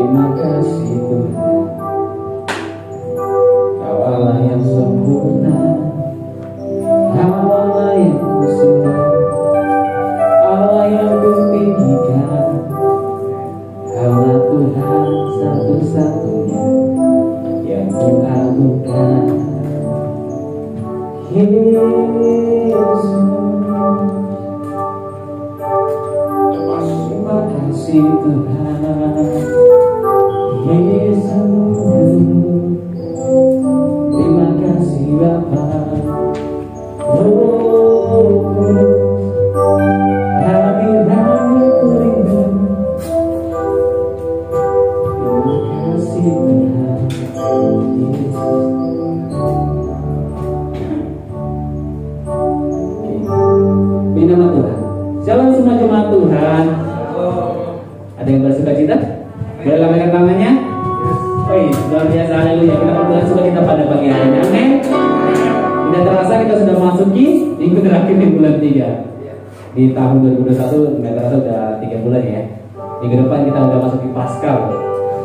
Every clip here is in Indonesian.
Terima kasih Tuhan, Kau Allah yang sempurna, Allah yang kusembah, Allah yang kutinggikan, Allah Tuhan satu-satunya yang kuagungkan. Yesus, terima kasih Tuhan. Yesus, terima kasih Bapa. Hadiranmu ku rindu. Terima kasih Tuhan. Yesus. Bina nama Tuhan. Shalom semua jemaat Tuhan. Ada yang bersuka cita? Boleh lambaikan tangannya? Wih, luar biasa, haleluya. Kita berdoa suka kita pada pagi hari ini. Amin. Tidak terasa kita sudah masuki minggu terakhir di bulan 3 di tahun 2021. Tidak terasa sudah 3 bulan ya. Minggu depan kita sudah masuki Paskah.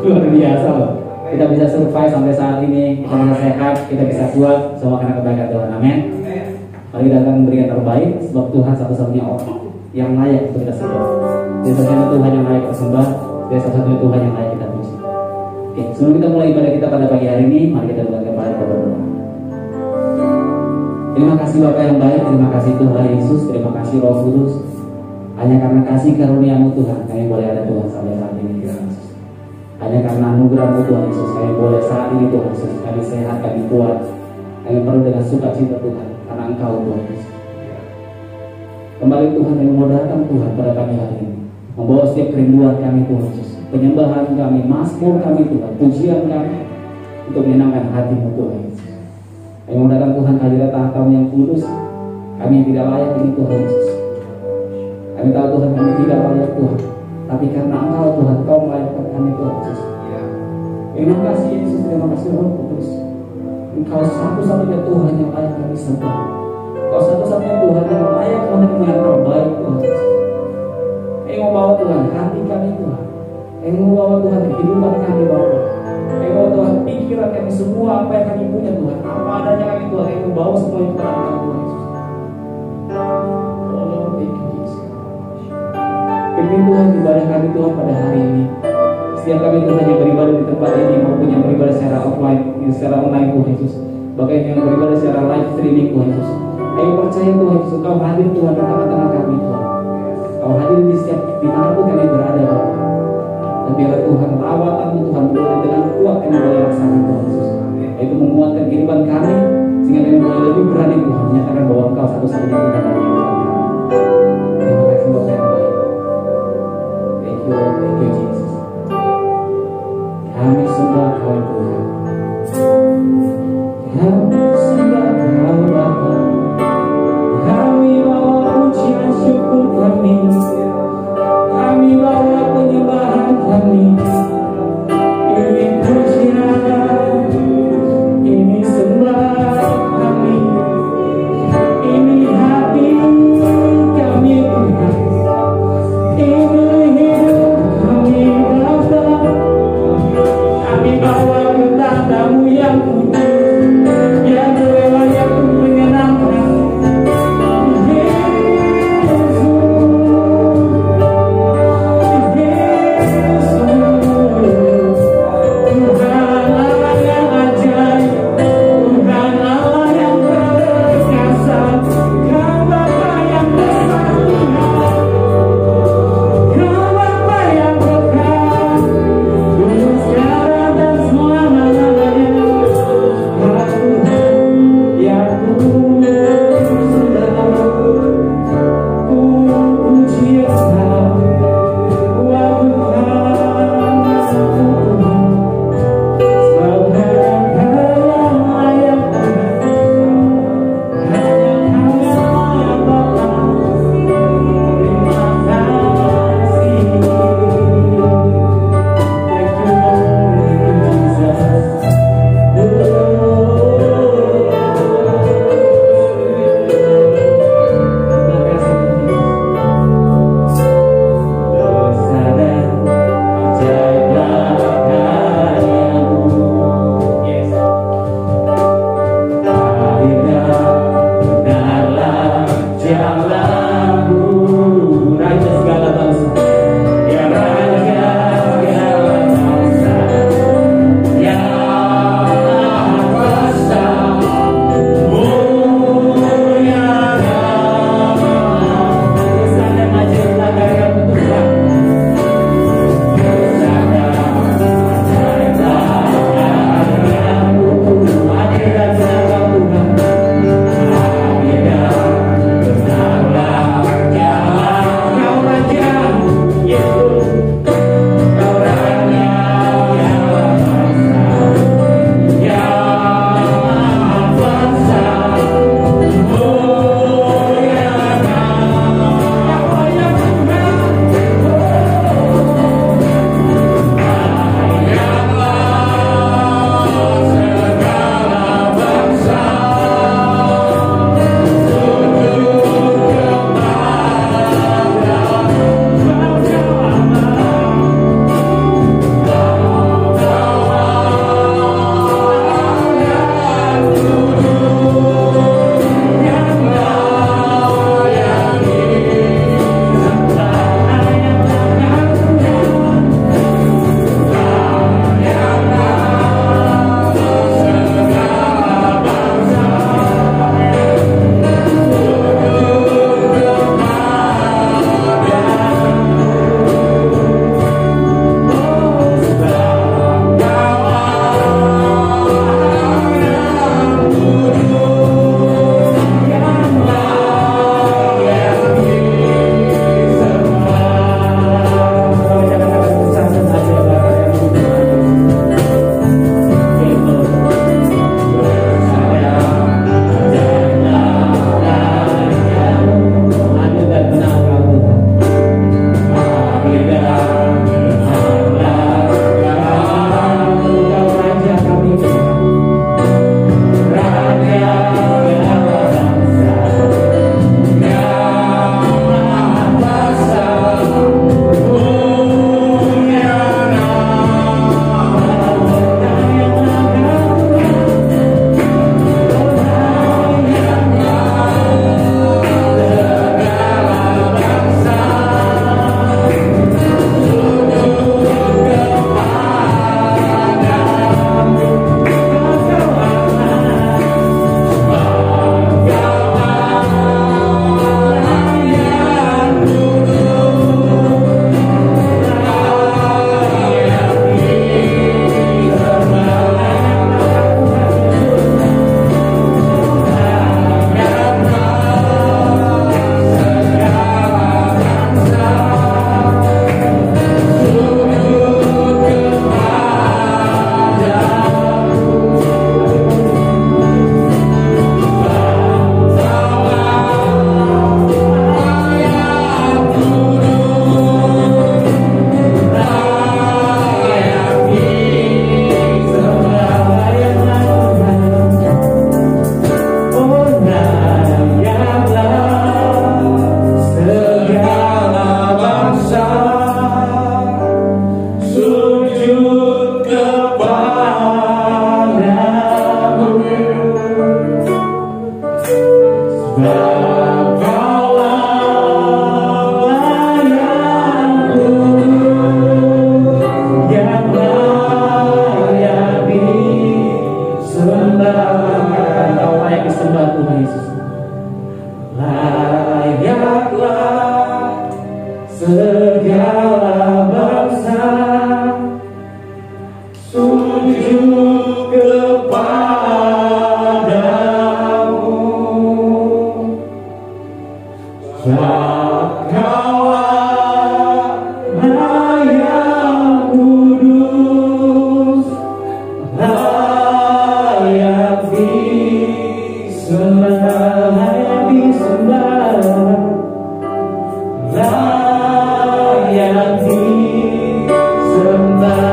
Luar biasa loh. Kita bisa survive sampai saat ini. Kita bisa sehat, kita bisa kuat semua karena kebaikan Tuhan. Amin. Mari kita akan memberikan terbaik sebab Tuhan satu-satunya orang yang layak untuk kita sembah. Dia satu-satunya Tuhan yang layak tersembah. Dia satu-satunya Tuhan yang layak kita puji. Oke, sebelum kita mulai ibadah kita pada pagi hari ini, mari kita kembali kepada berdoa. Terima kasih Bapa yang baik, terima kasih Tuhan Yesus, terima kasih Roh Kudus. Hanya karena kasih karunia-Mu Tuhan, kami boleh ada Tuhan sampai saat ini Tuhan Yesus. Hanya karena anugerah-Mu Tuhan Yesus, kami boleh saat ini Tuhan Yesus, kami sehat, kami kuat, kami penuh dengan sukacita Tuhan, karena Engkau Tuhan Yesus. Kembali Tuhan kami mau datang Tuhan pada pagi hari ini, membawa setiap kerinduan kami Tuhan Yesus, penyembahan kami, mazmur kami Tuhan, pujian kami untuk menyenangkan hati-Mu Tuhan Yesus. Kami mau datang Tuhan hadirat tahta-Mu yang kudus. Kami yang tidak layak ini Tuhan Yesus. Kami tahu Tuhan kami tidak layak Tuhan, tapi karena Engkau Tuhan, Kau melayakkan kami Tuhan Yesus. Terima kasih Yesus, terima kasih Roh Kudus. Engkau satu-satunya Tuhan yang layak kami sembah. Engkau satu-satunya Tuhan yang layak menerima yang terbaik Tuhan Yesus. Kami mau bawa Tuhan hati kami Tuhan. Kami mau bawa Tuhan kehidupan kami Bapa. Kami mau Tuhan pikiran kami semua apa yang kami punya Tuhan, apa adanya kami Tuhan, kami mau bawa semua itu kepada Engkau Tuhan Yesus. Oh Lord, thank you Jesus. Pimpin Tuhan ibadah kami Tuhan pada hari ini. Setiap kami Tuhan yang beribadah di tempat ini maupun yang beribadah secara offline, secara online Tuhan Yesus. Bahkan yang beribadah secara live streaming Tuhan Yesus. Kami percaya Tuhan Yesus, Kau hadir Tuhan di tengah-tengah kami Tuhan. Kau hadir di setiap dimanapun kami berada Bapa. Dan biarlah Tuhan rawatan Tuhan boleh dengan kuat kami boleh rasakan Tuhan Yesus. Itu menguatkan kehidupan kami sehingga kami boleh lebih berani Tuhan menyatakan bahwa Engkau satu-satunya Tuhan dalam kehidupan kami. Terima kasih Bapak yang baik. Thank you Jesus. Kami sembah Kau Tuhan. Kami sembah Kau Bapa. Kami bawa pujian syukur kami. Kami bawa penyembahan kami. Ini pujian, ini sembah kami. Ini hati kami Tuhan. Ini hidup kami Bapa. Kami bawa ke tahta-Mu yang kudus, yang rela yang menyenangkan. Semua sujud kepadamu. Engkau Allah yang kudus, layak disembah, layak disembah, layak disembah.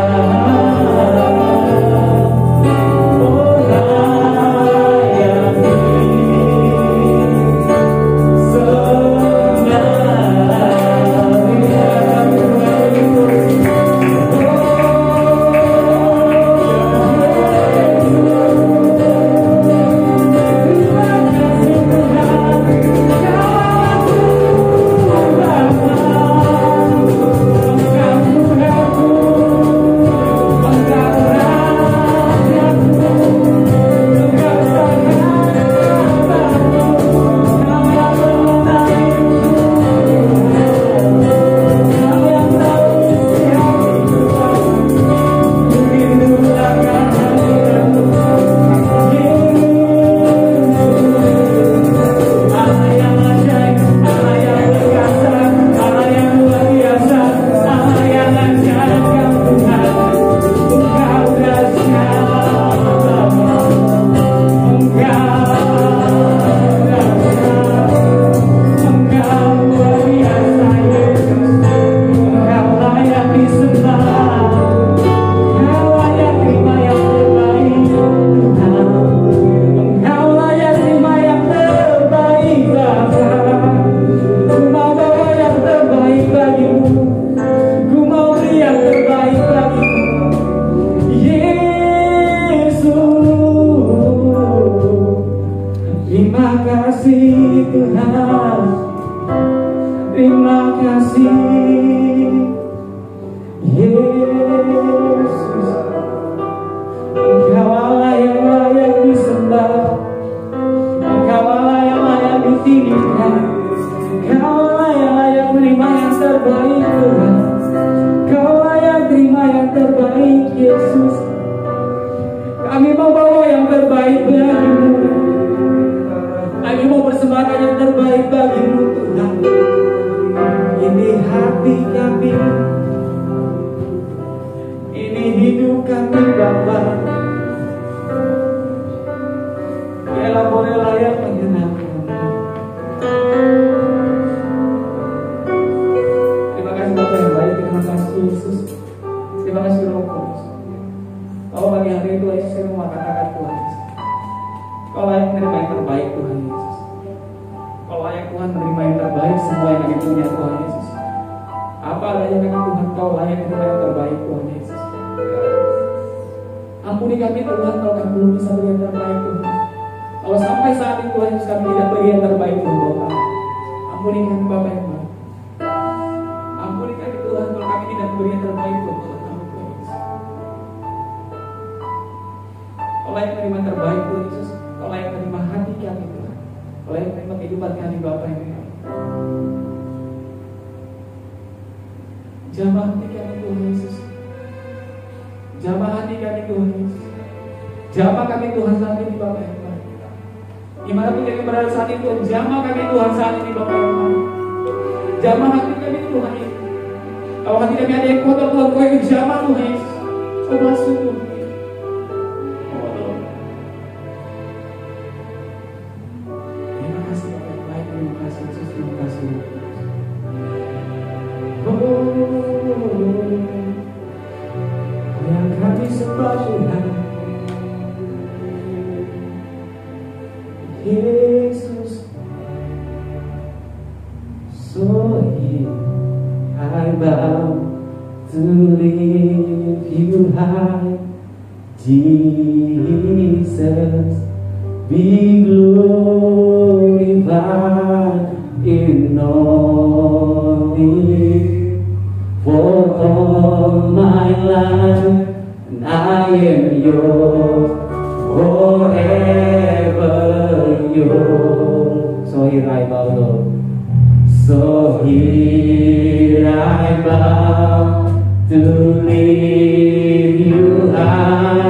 Terima kasih Tuhan, terima kasih Yesus. Engkau Allah yang layak disembah, Engkau Allah yang layak ditinggikan, Engkau Allah yang layak menerima yang terbaik Tuhan, Engkau layak terima yang terbaik Yesus. Kami mau bawa yang terbaik bagimu, kami mau persembahkan yang terbaik bagimu Tuhan. Ini hati kami, ini hidup kami Bapa. Biarlah boleh layak menyenangkan. Terima kasih Bapa yang baik, terima kasih Yesus, terima kasih Roh Kudus. Bahwa pagi hari itu Yesus saya mau katakan Tuhan Yesus, Kau layak menerima yang terbaik Tuhan Yesus. Kau layak Tuhan menerima yang terbaik semua yang kami punya Tuhan Yesus. Apa adanya kami Tuhan, Kau layak menerima yang terbaik Tuhan Yesus. Ampuni kami Tuhan kalau kami belum bisa beri yang terbaik Tuhan. Kalau sampai saat itu Tuhan Yesus kami tidak beri yang terbaik Tuhan Bapa. Ampuni kami Bapa yang baik. Ampuni kami Tuhan kalau kami tidak beri yang terbaik Tuhan. Kau layak menerima yang terbaik Tuhan Yesus. Kau layak menerima hati kami Tuhan. Kau layak menerima kehidupan kami Bapa yang baik. Jamah hati kami Tuhan Yesus. Jamah hati kami Tuhan Yesus. Jamah kami Tuhan saat ini Bapa yang baik. Dimanapun kami berada saat ini Tuhan, jamah kami Tuhan saat ini Bapa yang baik. Jamah hati kami Tuhan Yesus. Kalau hati kami ada yang kotor Tuhan, Kau yang jamah Tuhan Yesus. Kau masuk Tuhan. Yang kami sembah Tuhan Yesus. So here I bow to lift you high, Jesus, be glorified in all the for all my life, and I am yours, forever yours. So here I bow, Lord. So here I bow to lift you high,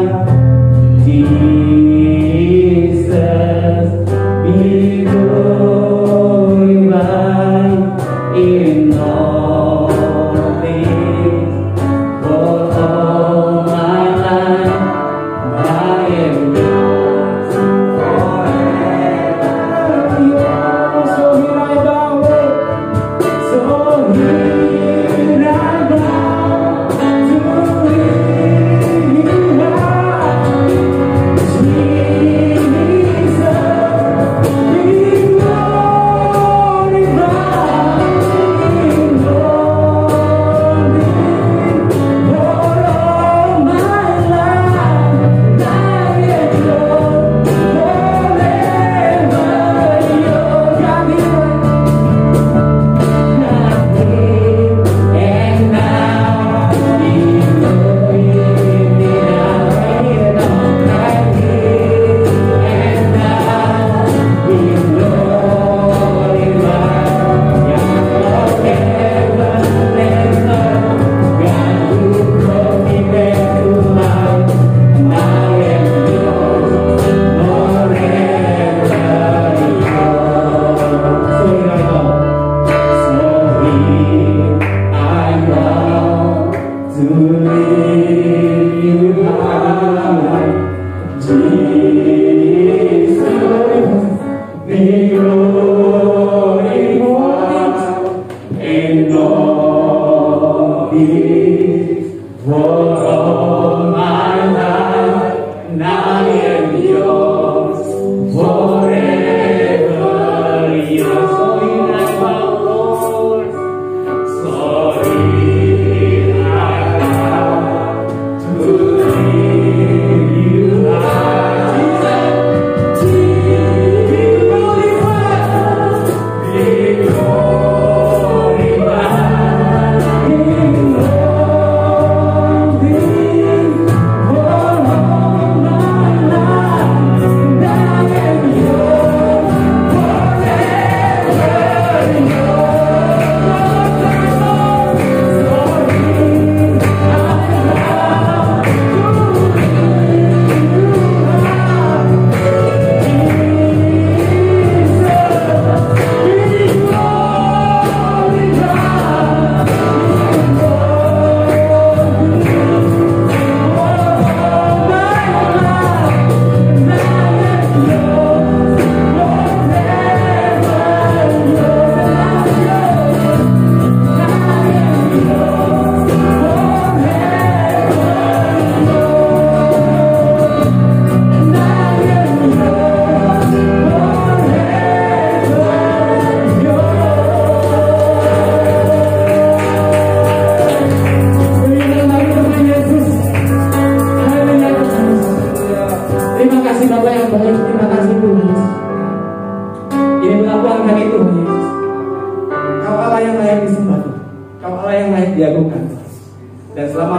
Bersama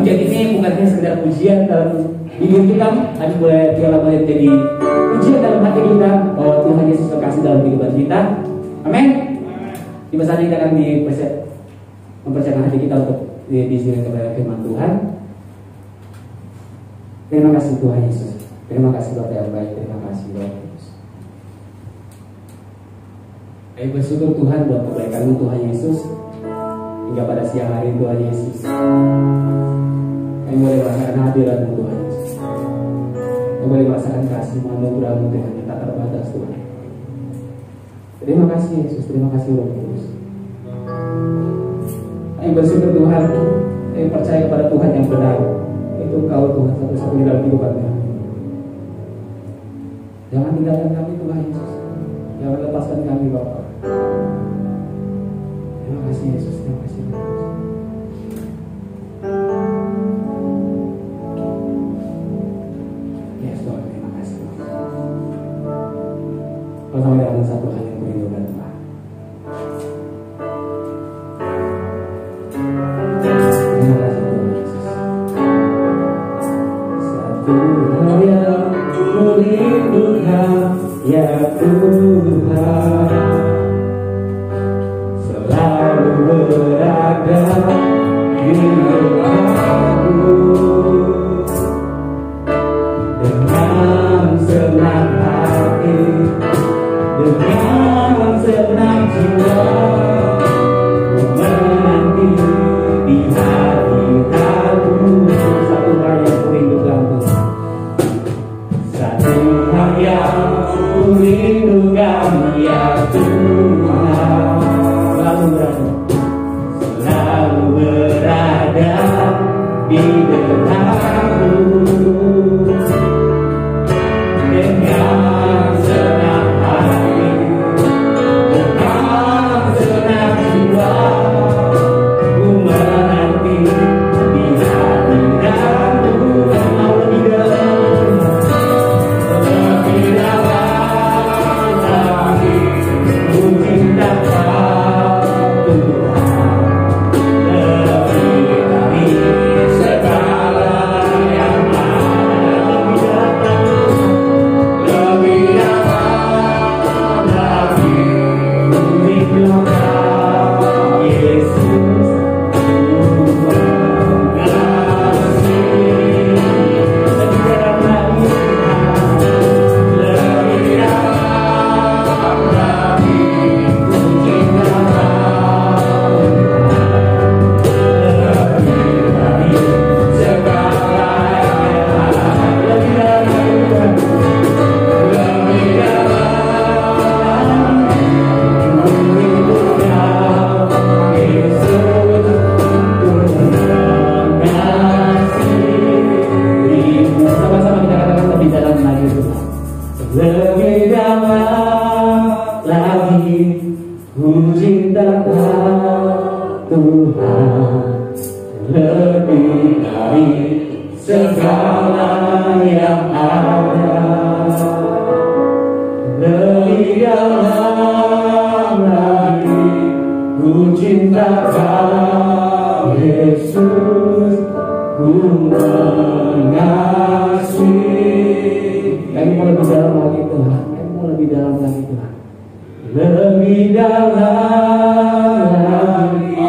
pujian ini bukan hanya sekedar pujian dalam hidup kita, tapi boleh jadi pujian dalam hati kita bahwa Tuhan Yesus terkasih dalam kehidupan kita. Amin. Di masa ini kita akan mempersiapkan hati kita untuk diizinkan kepada firman Tuhan. Terima kasih Tuhan Yesus. Terima kasih Bapak yang baik. Terima kasih Roh Kudus. Kami bersyukur Tuhan buat kebaikan-Mu Tuhan Yesus. Hingga pada siang hari Tuhan Yesus, kami boleh merasakan hadirat-Mu Tuhan Yesus. Kami boleh merasakan kasih-Mu, anugerah-Mu Tuhan yang tak terbatas Tuhan. Terima kasih Yesus. Terima kasih Roh Kudus. Kami bersyukur Tuhan. Kami percaya kepada Tuhan yang benar. Itu Engkau Tuhan satu-satunya dalam kehidupan kami. Jangan tinggalkan kami Tuhan Yesus. Jangan lepaskan kami Bapa. Terima kasih Yesus. Terima kasih Yesus. Yes Tuhan, terima kasih Tuhan. Kalau sampai ada satu hal yang merindukan Tuhan. Terima kasih Tuhan Yesus. Satu hal yang merindukan ya Tuhan, selalu berada di depanku dengan senang hati, dengan senang jiwa, ku menanti di hadirat-Mu. Satu hal yang kurindukan Tuhan, satu hal yang kurindukan ya Tuhan, selalu berada di dekat-Mu dengan senang hati, dengan senang jiwa, ku menanti di hadirat-Mu. Mau lebih dalam, lebih dalam lagi, ku cinta Kau Tuhan, lebih dari segala yang ada. Lebih dalam lagi, ku rindu Kau Yesus, ku mengasihi. Lebih dalam lagi, lebih dalam lagi, ku cinta Kau lebih dari segala yang ada. Lebih dalam, lebih dalam, ku rindu Kau Yesus, ku mengasihi-Mu. Sama-sama kita katakan lebih dalam lagi Tuhan. Lebih dalam lagi, ku cinta Kau Tuhan, lebih dari segala yang ada. Lebih dalam lagi, ku cinta Kau Yesus, ku mengasihi. Kami mau lebih dalam lagi Tuhan. Kami mau lebih dalam lagi Tuhan. Lebih dalam lagi,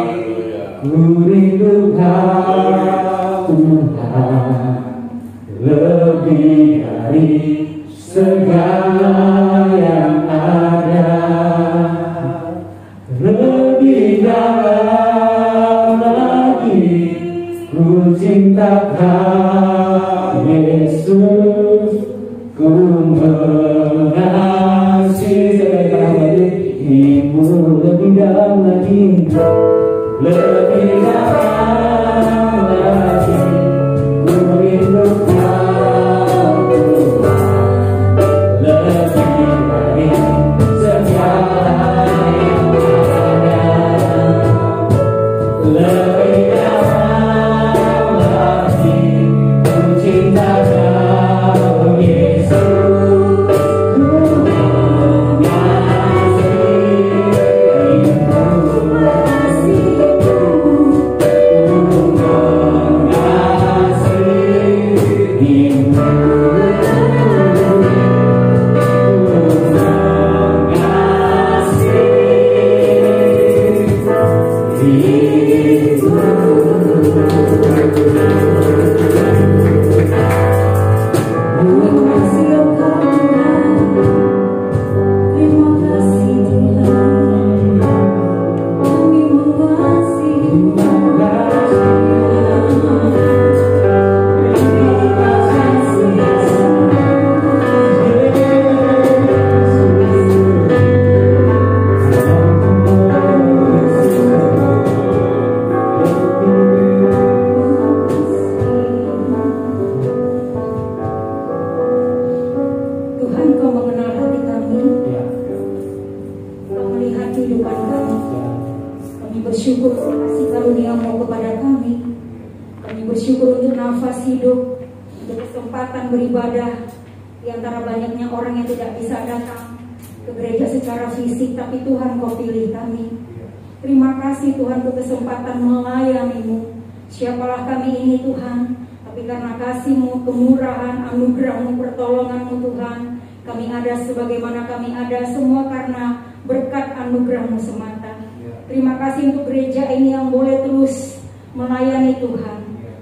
ku rindu Kau Tuhan, lebih dari segala yang ada. Lebih dalam lagi, ku cinta Kau Yesus, ku mengasihi. Ibu lebih dalam lagi, lebih dalam lagi, ku rindu Kau Tuhan, lebih dari segala yang ada. Lebih dalam lagi, ku cinta Kau Yesus, ku mengasihi-Mu. Sebagaimana kami ada semua karena berkat anugerah-Mu semata. Terima kasih untuk gereja ini yang boleh terus melayani Tuhan.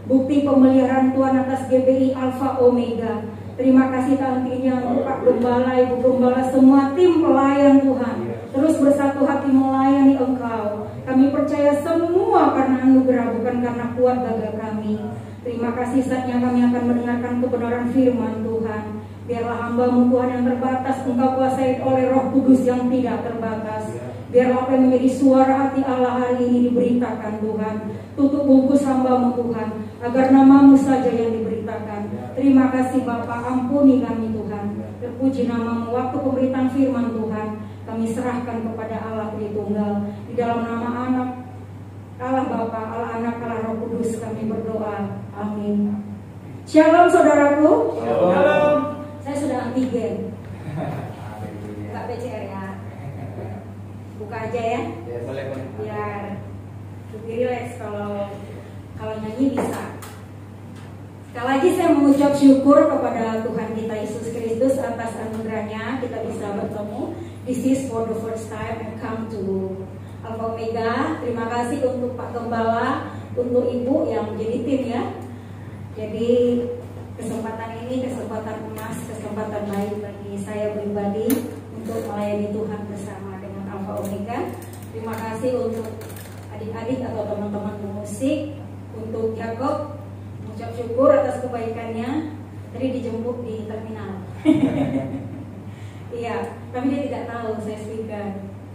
Bukti pemeliharaan Tuhan atas GBI Alpha Omega. Terima kasih nantinya untuk Pak Gembala, Ibu Gembala, semua tim pelayan Tuhan. Terus bersatu hati melayani Engkau. Kami percaya semua karena anugerah, bukan karena kuat gagah kami. Terima kasih, saatnya kami akan mendengarkan kebenaran firman Tuhan. Biarlah hamba-Mu Tuhan yang terbatas Engkau kuasai oleh Roh Kudus yang tidak terbatas. Biarlah apa yang menjadi suara hati Allah hari ini diberitakan Tuhan. Tutup bungkus hamba-Mu Tuhan, agar nama-Mu saja yang diberitakan. Terima kasih Bapa, ampuni kami Tuhan. Terpuji nama-Mu. Waktu pemberitaan firman Tuhan kami serahkan kepada Allah Tritunggal. Di dalam nama anak Allah Bapa, Allah Anak, Allah Roh Kudus kami berdoa. Amin. Shalom saudaraku. Shalom. Saya sudah antigen. Buka PCR ya. Buka aja ya. Biar lebih rileks kalau nyanyi bisa. Sekali lagi saya mengucap syukur kepada Tuhan kita Yesus Kristus atas anugerahnya kita bisa bertemu. This is for the first time I come to Alpha Omega. Terima kasih untuk Pak Gembala, untuk Ibu yang menjadi tim ya. Jadi kesempatan ini kesempatan emas, kesempatan baik bagi saya pribadi untuk melayani Tuhan bersama dengan Alpha Omega. Terima kasih untuk adik-adik atau teman-teman musik, untuk Jacob, mengucap syukur atas kebaikannya. Tadi dijemput di terminal. Iya, tapi dia tidak tahu saya speaker.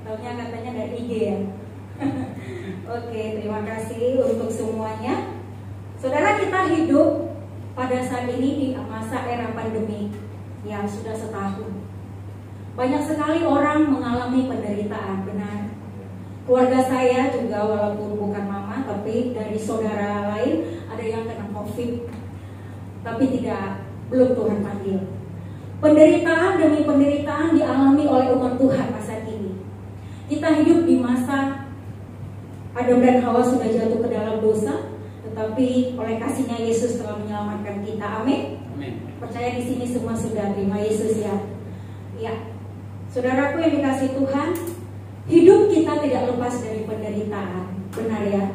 Taunya katanya dari IG ya. Oke, terima kasih untuk semuanya. Saudara, kita hidup pada saat ini di masa era pandemi yang sudah setahun. Banyak sekali orang mengalami penderitaan, benar. Keluarga saya juga walaupun bukan mama, tapi dari saudara lain ada yang kena COVID, tapi belum Tuhan panggil. Penderitaan demi penderitaan dialami oleh umat Tuhan masa ini. Kita hidup di masa Adam dan Hawa sudah jatuh ke dalam dosa, tetapi oleh kasih-Nya Yesus telah menyelamatkan kita. Amin. Amin. Percaya di sini semua sudah terima Yesus ya. Ya, saudaraku yang dikasih Tuhan, hidup kita tidak lepas dari penderitaan, benar ya.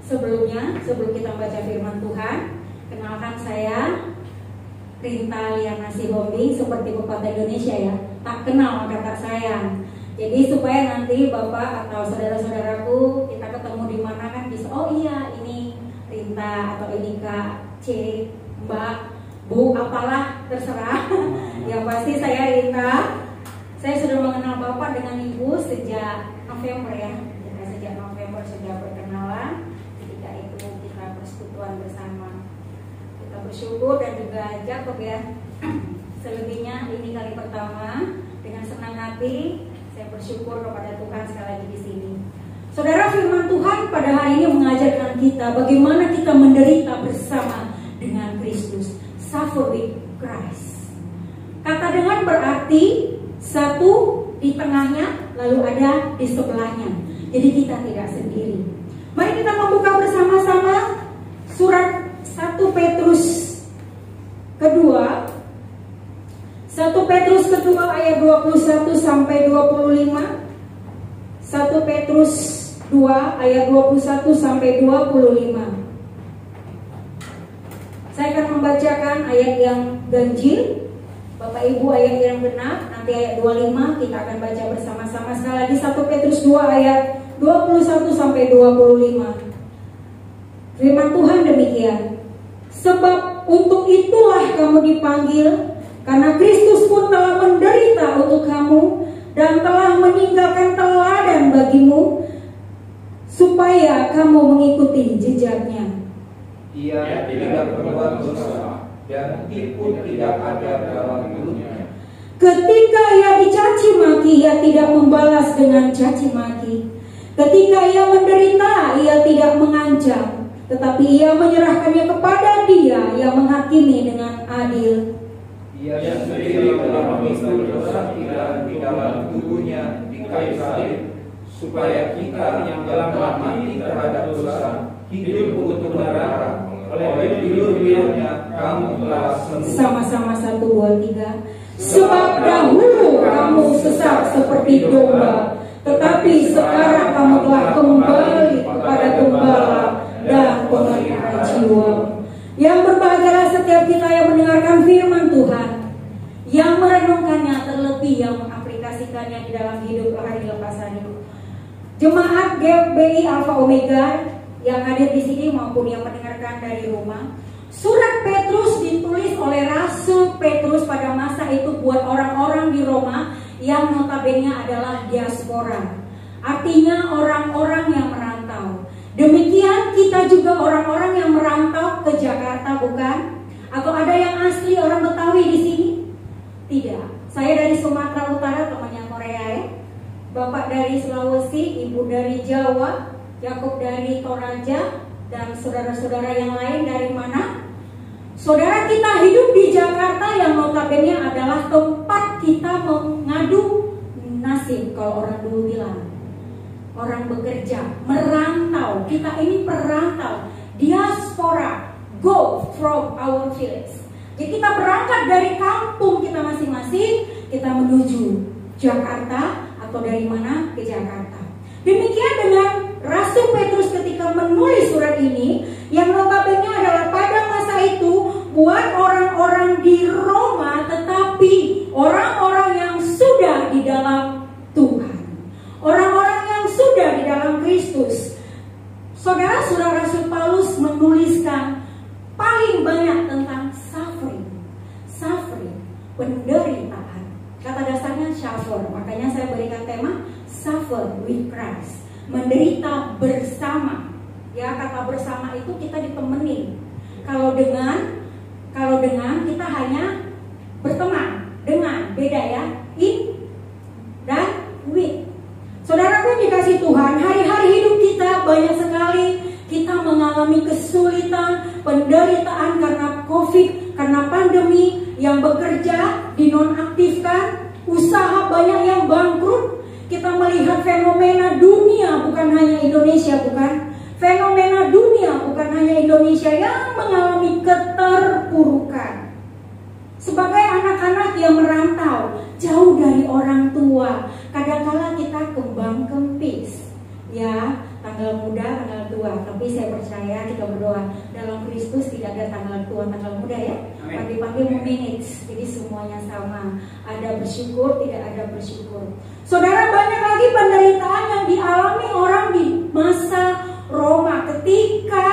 Sebelum kita baca firman Tuhan, kenalkan saya Rinta Liana Sihombing, seperti pepatah Indonesia ya. Tak kenal maka tak sayang. Jadi supaya nanti Bapak atau saudara-saudaraku kita ketemu di mana kan bisa, oh iya ini Rinta atau ini Kak C, Mbak, Bu, apalah terserah. Yang pasti saya Rinta. Saya sudah mengenal Bapak dengan Ibu sejak November ya. Sejak November sudah berkenalan. Ketika itu kita persekutuan bersama. Kita bersyukur dan juga Jacob ya. Selebihnya ini kali pertama dengan senang hati saya bersyukur kepada Tuhan sekali lagi di sini. Saudara, firman Tuhan pada hari ini mengajarkan kita bagaimana kita menderita bersama dengan Kristus. Suffer with Christ. Kata dengan berarti satu di tengahnya, lalu ada di sebelahnya. Jadi kita tidak sendiri. Mari kita membuka bersama-sama surat 1 Petrus kedua. 1 Petrus kedua ayat 21 sampai 25. 1 Petrus 2 ayat 21 sampai 25. Saya akan membacakan ayat yang ganjil, Bapak Ibu ayat yang genap, nanti ayat 25 kita akan baca bersama-sama. Sekali lagi 1 Petrus 2 ayat 21 sampai 25. Firman Tuhan demikian. Sebab untuk itulah kamu dipanggil, karena Kristus pun telah menderita untuk kamu dan telah meninggalkan teladan bagimu, supaya kamu mengikuti jejaknya. Ia tidak berbuat dosa dan tipu tidak ada dalam mulutnya. Ketika ia dicaci maki, ia tidak membalas dengan caci maki. Ketika ia menderita, ia tidak mengancam, tetapi ia menyerahkannya kepada Dia yang menghakimi dengan adil. Ia sendiri telah memikul dosa kita di dalam tubuhnya di kayu salib, supaya kita yang telah mati terhadap dosa hidup untuk kebenaran. Oleh tidur-tidurnya kamu telah sembuh. Sama-sama 1, 2, 3. Sebab dahulu kamu sesat seperti domba, tetapi sekarang kamu telah kembali kepada Gembala dan Pemelihara jiwa. Yang berbahagialah setiap kita yang mendengarkan firman Tuhan, yang merenungkannya, terlebih yang mengaplikasikannya di dalam hidup hari lepas hari. Jemaat GBI Alpha Omega yang hadir di sini maupun yang mendengarkan dari rumah, surat Petrus ditulis oleh Rasul Petrus pada masa itu buat orang-orang di Roma yang notabene adalah diaspora, artinya orang-orang yang merantau. Demikian kita juga orang-orang yang merantau ke Jakarta, bukan? Atau ada yang asli orang Betawi di sini? Tidak. Saya dari Sumatera Utara, temannya Korea ya. Bapak dari Sulawesi, Ibu dari Jawa, Yakub dari Toraja, dan saudara-saudara yang lain dari mana? Saudara kita hidup di Jakarta yang notabene adalah tempat kita mengadu nasib, kalau orang dulu bilang. Orang bekerja, merantau. Kita ini perantau, diaspora, go from our village. Jadi kita berangkat dari kampung kita masing-masing, kita menuju Jakarta atau dari mana ke Jakarta. Demikian dengan Rasul Petrus ketika menulis surat ini, yang notabene adalah pada masa itu buat orang-orang di Roma, tetapi orang-orang yang sudah di dalam Tuhan, orang-orang yang sudah di dalam Kristus. Saudara, surah Rasul Paulus menuliskan paling banyak tentang suffering, penderitaan. Kata dasarnya suffer, makanya saya berikan tema suffer with Christ, menderita bersama. Ya, kata bersama itu kita ditemenin. Kalau dengan kita hanya berteman, dengan beda ya, in dan with. Saudaraku dikasih Tuhan, hari-hari hidup kita banyak sekali kita mengalami kesulitan, penderitaan karena COVID, karena pandemi, yang bekerja dinonaktifkan, usaha banyak yang bangkrut. Kita melihat fenomena dunia, bukan hanya Indonesia, bukan? Fenomena dunia bukan hanya Indonesia yang mengalami keterpurukan. Sebagai anak-anak yang merantau jauh dari orang tua, kadang-kala kita kembang kempis, ya, tanggal muda, tanggal tua. Tapi saya percaya, kita berdoa, dalam Kristus tidak ada tanggal tua, tanggal muda ya. Panggil-panggil memanage, jadi semuanya sama. Ada bersyukur, tidak ada bersyukur. Saudara, banyak lagi penderitaan yang dialami orang di masa Roma ketika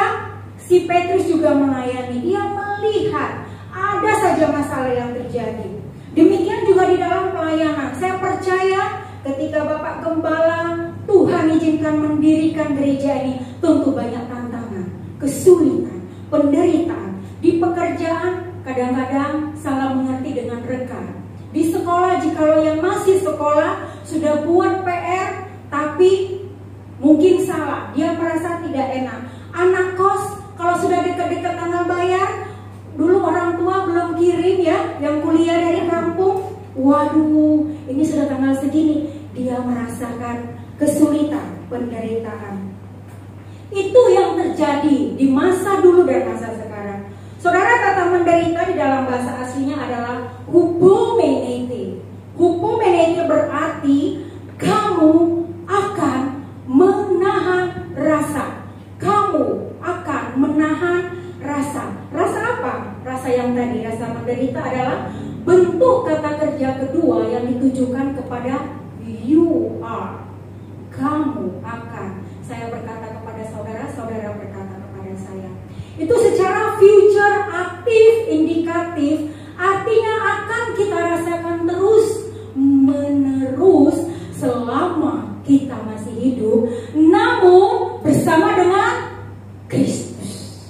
si Petrus juga melayani. Dia melihat ada saja masalah yang terjadi. Demikian juga di dalam pelayanan. Saya percaya ketika Bapak Gembala, Tuhan izinkan mendirikan gereja ini, tentu banyak tantangan, kesulitan, penderitaan. Di pekerjaan kadang-kadang salah mengerti dengan rekan. Di sekolah, jikalau yang masih sekolah sudah buat PR tapi mungkin salah, dia merasa tidak enak. Anak kos kalau sudah dekat-dekat tanggal bayar, dulu orang tua belum kirim ya, yang kuliah dari kampung, waduh ini sudah tanggal segini, dia merasakan kesulitan, penderitaan. Itu yang terjadi di masa dulu dan masa sekarang. Saudara, kata menderita di dalam bahasa aslinya adalah hupomenete. Hupomenete berarti kamu akan menahan menderita adalah bentuk kata kerja kedua yang ditujukan kepada you are. Kamu akan. Saya berkata kepada saudara, saudara berkata kepada saya. Itu secara future aktif, indikatif, artinya akan kita rasakan terus menerus selama kita masih hidup, namun bersama dengan Kristus.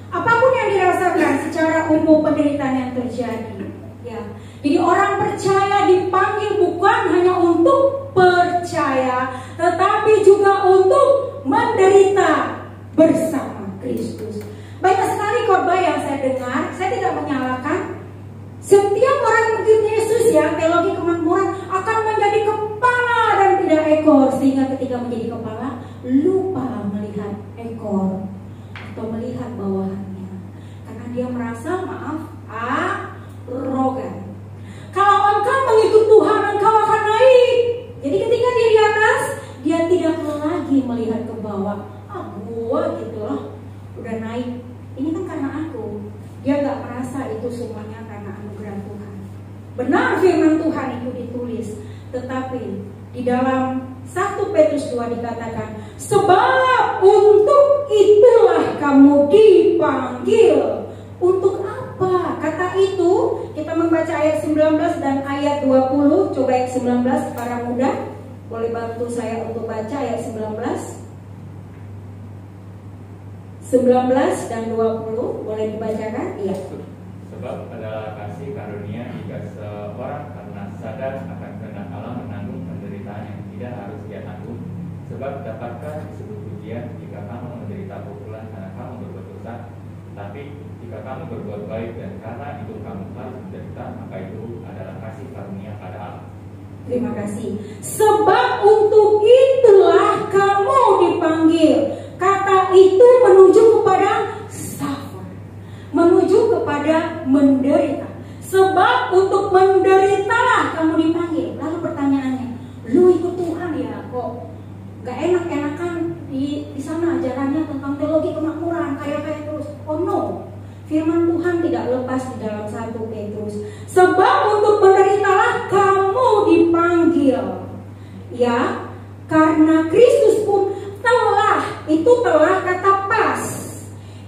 Apapun yang dirasakan secara umum penderitaan yang terjadi, ya. Jadi orang percaya dipanggil bukan hanya untuk percaya, tetapi juga untuk menderita bersama Kristus. Banyak sekali khotbah yang saya dengar, saya tidak menyalahkan. Setiap orang mengikuti Yesus, ya, teologi kemakmuran akan menjadi kepala dan tidak ekor, sehingga ketika menjadi kepala lupa melihat ekor atau melihat bawahannya, karena dia merasa arogan. Kalau engkau mengikut Tuhan, engkau akan naik. Jadi ketika dia di atas, dia tidak lagi melihat ke bawah. Gua gitu loh, udah naik. Ini kan karena aku. Dia gak merasa itu semuanya karena anugerah Tuhan. Benar firman Tuhan itu ditulis, tetapi di dalam 1 Petrus 2 dikatakan, sebab untuk itulah kamu dipanggil. Untuk apa? Kata itu, kita membaca ayat 19 dan ayat 20. Coba ayat 19, para muda boleh bantu saya untuk baca ayat 19 dan 20. Boleh dibacakan? Iya. Sebab adalah kasih karunia jika seorang karena sadar akan kehendak Allah menanggung penderitaan yang tidak harus ia tanggung. Sebab dapatkah disebut pujian jika kamu menderita pukulan karena kamu berbuat dosa? Tapi jika kamu berbuat baik dan karena itu kamu harus menderita, maka itu adalah kasih karunia pada Allah. Terima kasih. Sebab untuk itulah kamu dipanggil. Kata itu menuju kepada suffer, menuju kepada menderita. Sebab untuk menderitalah kamu dipanggil. Lalu pertanyaannya, lu ikut Tuhan ya, kok gak enak-enakan di sana ajarannya tentang teologi kemakmuran kayak terus? Oh no, firman Tuhan tidak lepas di dalam 1 Petrus. Sebab untuk menderitalah kamu dipanggil, ya, karena Kristus pun telah kata pas.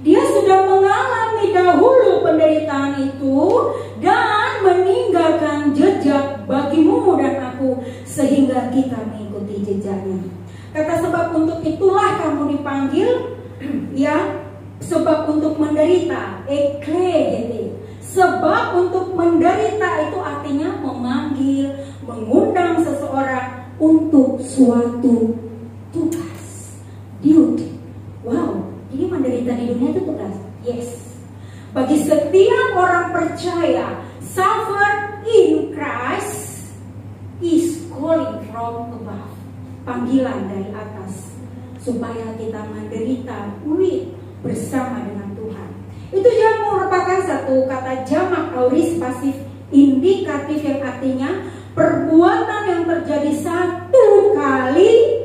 Dia sudah mengalami dahulu penderitaan itu dan meninggalkan jejak bagimu dan aku, sehingga kita mengikuti jejaknya. Kata sebab untuk itulah kamu dipanggil, ya, sebab untuk menderita, eklehete. Sebab untuk menderita itu artinya memanggil, mengundang seseorang untuk suatu tugas, duty. Wow, jadi menderita di dunia itu tugas. Yes. Bagi setiap orang percaya, suffer in Christ is calling from above. Panggilan dari atas supaya kita menderita bersama dengan Tuhan. Itu juga merupakan satu kata jamak aorist pasif indikatif yang artinya perbuatan yang terjadi satu kali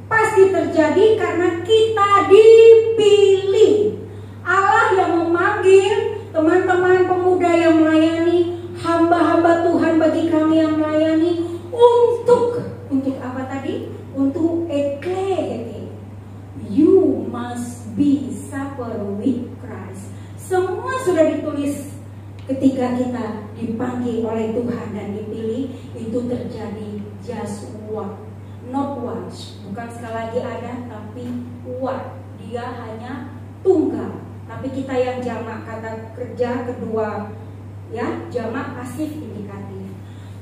pasti terjadi karena kita dipilih. Allah yang memanggil teman-teman pemuda yang melayani, hamba-hamba Tuhan bagi kami yang melayani untuk apa tadi? Untuk eklehete. You must be suffer with Christ. Semua sudah ditulis ketika kita dipanggil oleh Tuhan dan dipilih. Itu terjadi just what, not once. Bukan sekali lagi ada, tapi what. Dia hanya tunggal. Tapi kita yang jamak kata kerja kedua, ya, jamak pasif indikatif.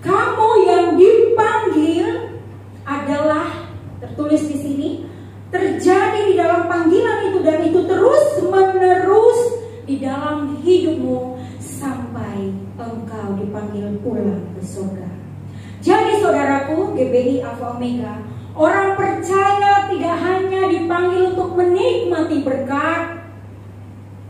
Kamu yang dipanggil adalah tertulis di sini, terjadi di dalam panggilan itu dan itu terus menerus di dalam hidupmu sampai engkau dipanggil pulang ke surga. Jadi saudaraku, GBI Alpha Omega, orang percaya tidak hanya dipanggil untuk menikmati berkat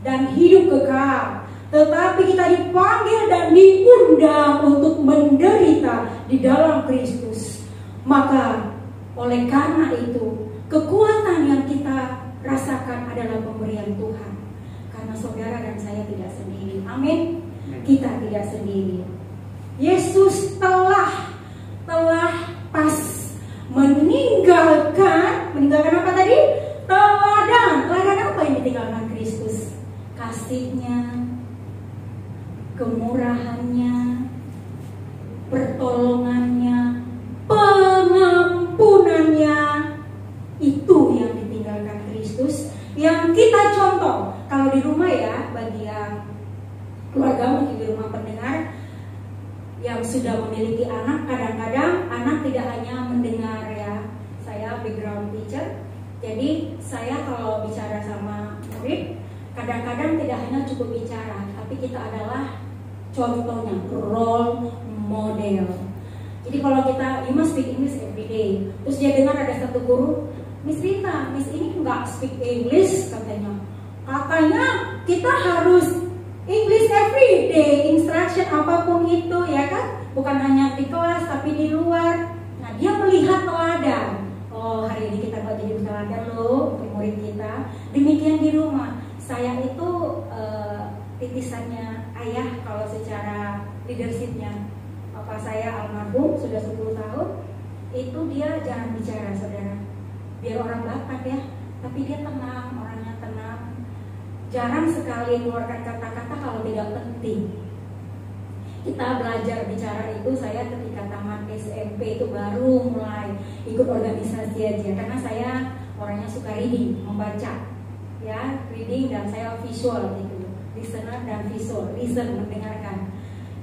dan hidup kekal, tetapi kita dipanggil dan diundang untuk menderita di dalam Kristus. Maka oleh karena itu, kekuatan yang kita rasakan adalah pemberian Tuhan. Karena saudara dan saya tidak sendiri. Amin. kita tidak sendiri. Yesus telah pas meninggalkan apa tadi? Teladan apa yang ditinggalkan Kristus? Kasihnya, kemurahannya, pertolongannya, pengampunannya. Itu yang ditinggalkan Kristus, yang kita contoh. Kalau di rumah ya, bagi yang keluarga mungkin di rumah pendengar yang sudah memiliki anak, kadang-kadang anak tidak hanya mendengar ya. Saya background teacher, jadi saya kalau bicara sama murid, kadang-kadang tidak hanya cukup bicara, tapi kita adalah contohnya, role model. Jadi kalau kita, you must speak English every day. Terus dia dengar ada satu guru, Miss Rita, Miss ini nggak speak English katanya. Katanya kita harus English every day, instruction apapun itu ya kan, bukan hanya di kelas tapi di luar. Nah dia melihat teladan. Oh hari ini kita buat jadi teladan loh untuk murid kita. Demikian di rumah. Saya itu titisannya ayah kalau secara leadershipnya. Bapak saya almarhum sudah 10 tahun. Itu dia jarang bicara saudara. Biar orang Batak ya, tapi dia tenang, orangnya tenang. Jarang sekali mengeluarkan kata-kata kalau tidak penting. Kita belajar bicara itu saya ketika tamat SMP itu baru mulai ikut organisasi aja, karena saya orangnya suka reading, membaca, ya reading, dan saya visual gitu, listener dan visual, listen mendengarkan.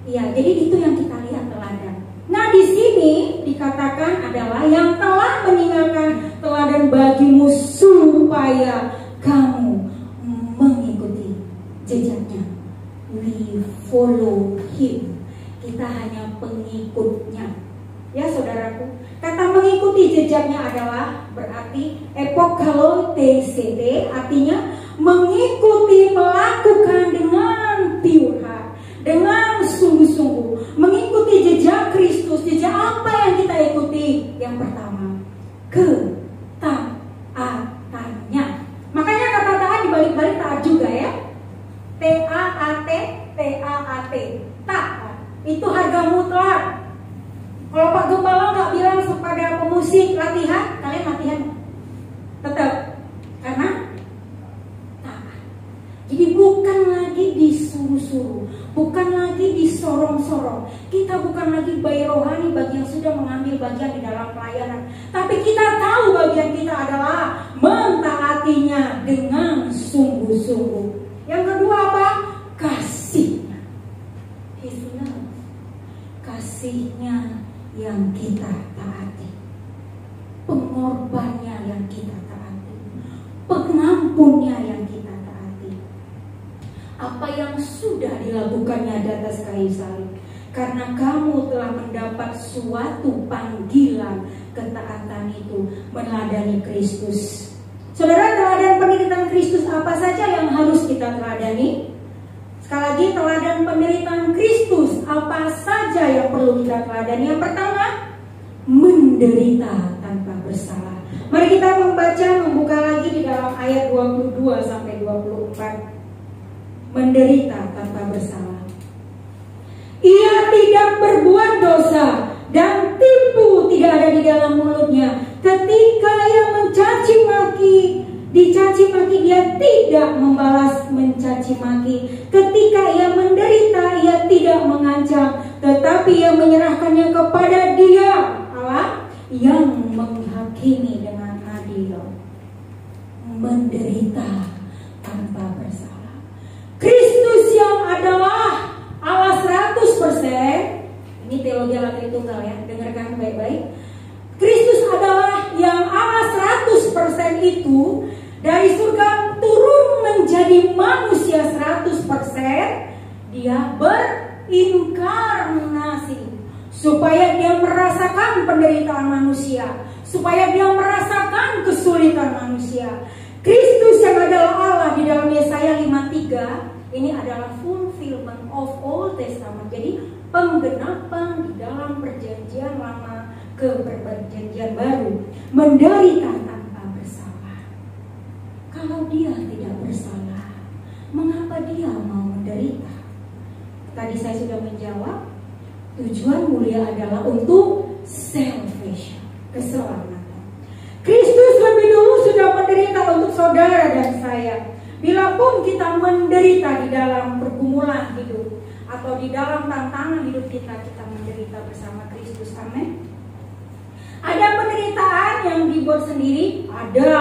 Iya, jadi itu yang kita lihat teladan. Nah di sini dikatakan adalah yang telah meninggalkan teladan bagimu supaya kamu mengikuti jejaknya. We follow him. Kita hanya pengikutnya. Ya saudaraku, kata mengikuti jejaknya adalah berarti epokaloteisete, artinya mengikuti, melakukan dengan pure heart, dengan sungguh-sungguh, mengikuti jejak Kristus. Jejak apa yang kita ikuti? Yang pertama, ketaatannya. Makanya kata taat dibalik-balik taat juga ya. T-A-A-T, T-A-A-T, taat. Itu harga mutlak. Kalau Pak Gembala nggak bilang kepada pemusik latihan, kalian latihan tetap, karena taat. Jadi bukan lagi disuruh-suruh, bukan lagi disorong-sorong. Kita bukan lagi bayi rohani bagi yang sudah mengambil bagian di dalam pelayanan, tapi kita tahu bagian kita adalah mentaatinya dengan sungguh-sungguh. Yang kedua apa? Kasihnya. His love. Kasihnya yang kita taati, pengorbannya yang kita taati, pengampunnya yang kita taati. Apa yang sudah dilakukannya di atas kayu salib, karena kamu telah mendapat suatu panggilan ketaatan itu meneladani Kristus. Saudara, teladan penderitaan Kristus apa saja yang harus kita teladani? Sekali lagi, teladan penderitaan Kristus apa saja yang perlu kita teladani? Yang pertama, menderita tanpa bersalah. Mari kita membuka lagi di dalam ayat 22 sampai 24. Menderita tanpa bersalah. Ia tidak berbuat dosa dan tipu tidak ada di dalam mulutnya. Ketika ia dicaci maki, dia tidak membalas mencaci maki. Ketika ia menderita, ia tidak mengancam, tetapi ia menyerahkannya kepada Dia, Allah, yang menghakimi dengan adil. Menderita tanpa bersalah. Kristus yang adalah Allah 100%. Ini teologi Allah Tritunggal ya, dengarkan baik-baik. Kristus adalah yang Allah 100% itu dari surga turun menjadi manusia 100%. Dia berinkarnasi supaya dia merasakan penderitaan manusia, supaya dia merasakan kesulitan manusia. Kristus yang adalah Allah di dalam Yesaya 53 ini adalah fulfillment of Old Testament. Jadi penggenapan di dalam perjanjian lama ke perjanjian baru. Menderita tanpa bersalah. Kalau dia tidak bersalah, mengapa dia mau menderita? tadi saya sudah menjawab, tujuan mulia adalah untuk salvation, keselamatan. Kristus lebih dulu sudah menderita untuk saudara dan saya. Bila pun kita menderita di dalam pergumulan hidup atau di dalam tantangan hidup kita, kita menderita bersama Kristus. Amin. Ada penderitaan yang dibuat sendiri? Ada.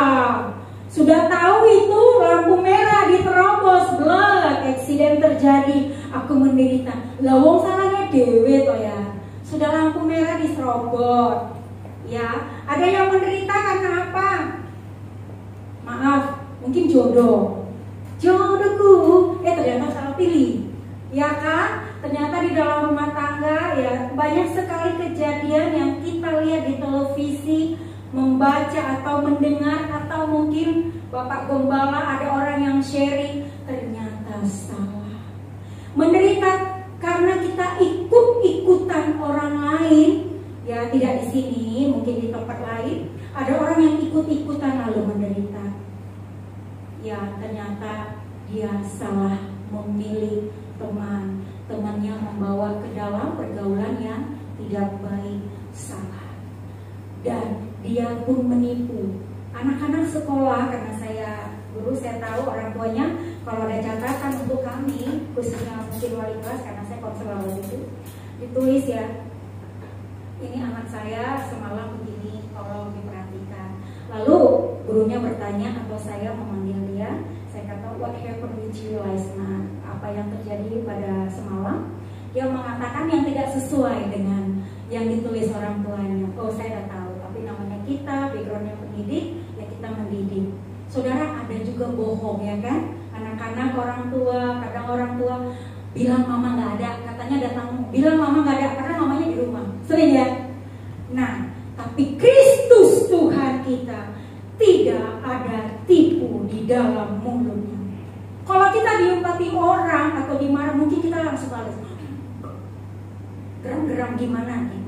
Sudah tahu itu lampu merah diterobos, blek, eksiden terjadi, aku menderita. Lah wong salahnya dewe toh ya. Sudah lampu merah diserobot. Ya, ada yang menderita karena apa? Maaf, mungkin jodoh. Jodohku, ternyata salah pilih. Ya kan? Ternyata di dalam rumah tangga ya banyak sekali kejadian yang kita lihat di televisi, membaca atau mendengar, atau mungkin Bapak Gembala ada orang yang sharing, ternyata salah. Menderita karena kita ikut-ikutan orang lain, ya tidak di sini, mungkin di tempat lain, ada orang yang ikut-ikutan lalu menderita. Ya ternyata dia salah memilih temannya membawa ke dalam pergaulan yang tidak baik, salah. Dan dia pun menipu anak-anak sekolah, karena saya guru, saya tahu orang tuanya kalau ada catatan untuk kami, khususnya mungkin wali kelas, karena saya konselor itu, ditulis ya, ini anak saya semalam begini, tolong diperhatikan. Lalu gurunya bertanya atau saya memanggil dia, saya kata, what happened with you last night? Apa yang terjadi pada semalam? Dia mengatakan yang tidak sesuai dengan yang ditulis orang tuanya. Oh, saya sudah tahu, tapi namanya kita, backgroundnya pendidik, ya kita mendidik. Saudara, ada juga bohong ya kan? Anak-anak orang tua, kadang orang tua bilang mama nggak ada, katanya datang, bilang mama nggak ada karena mamanya di rumah. Sering ya? Nah, tapi Kristus Tuhan kita tidak ada tipu di dalam mulutnya. Kalau kita diumpati orang atau dimarah, mungkin kita langsung balas. Geram-geram gimana nih?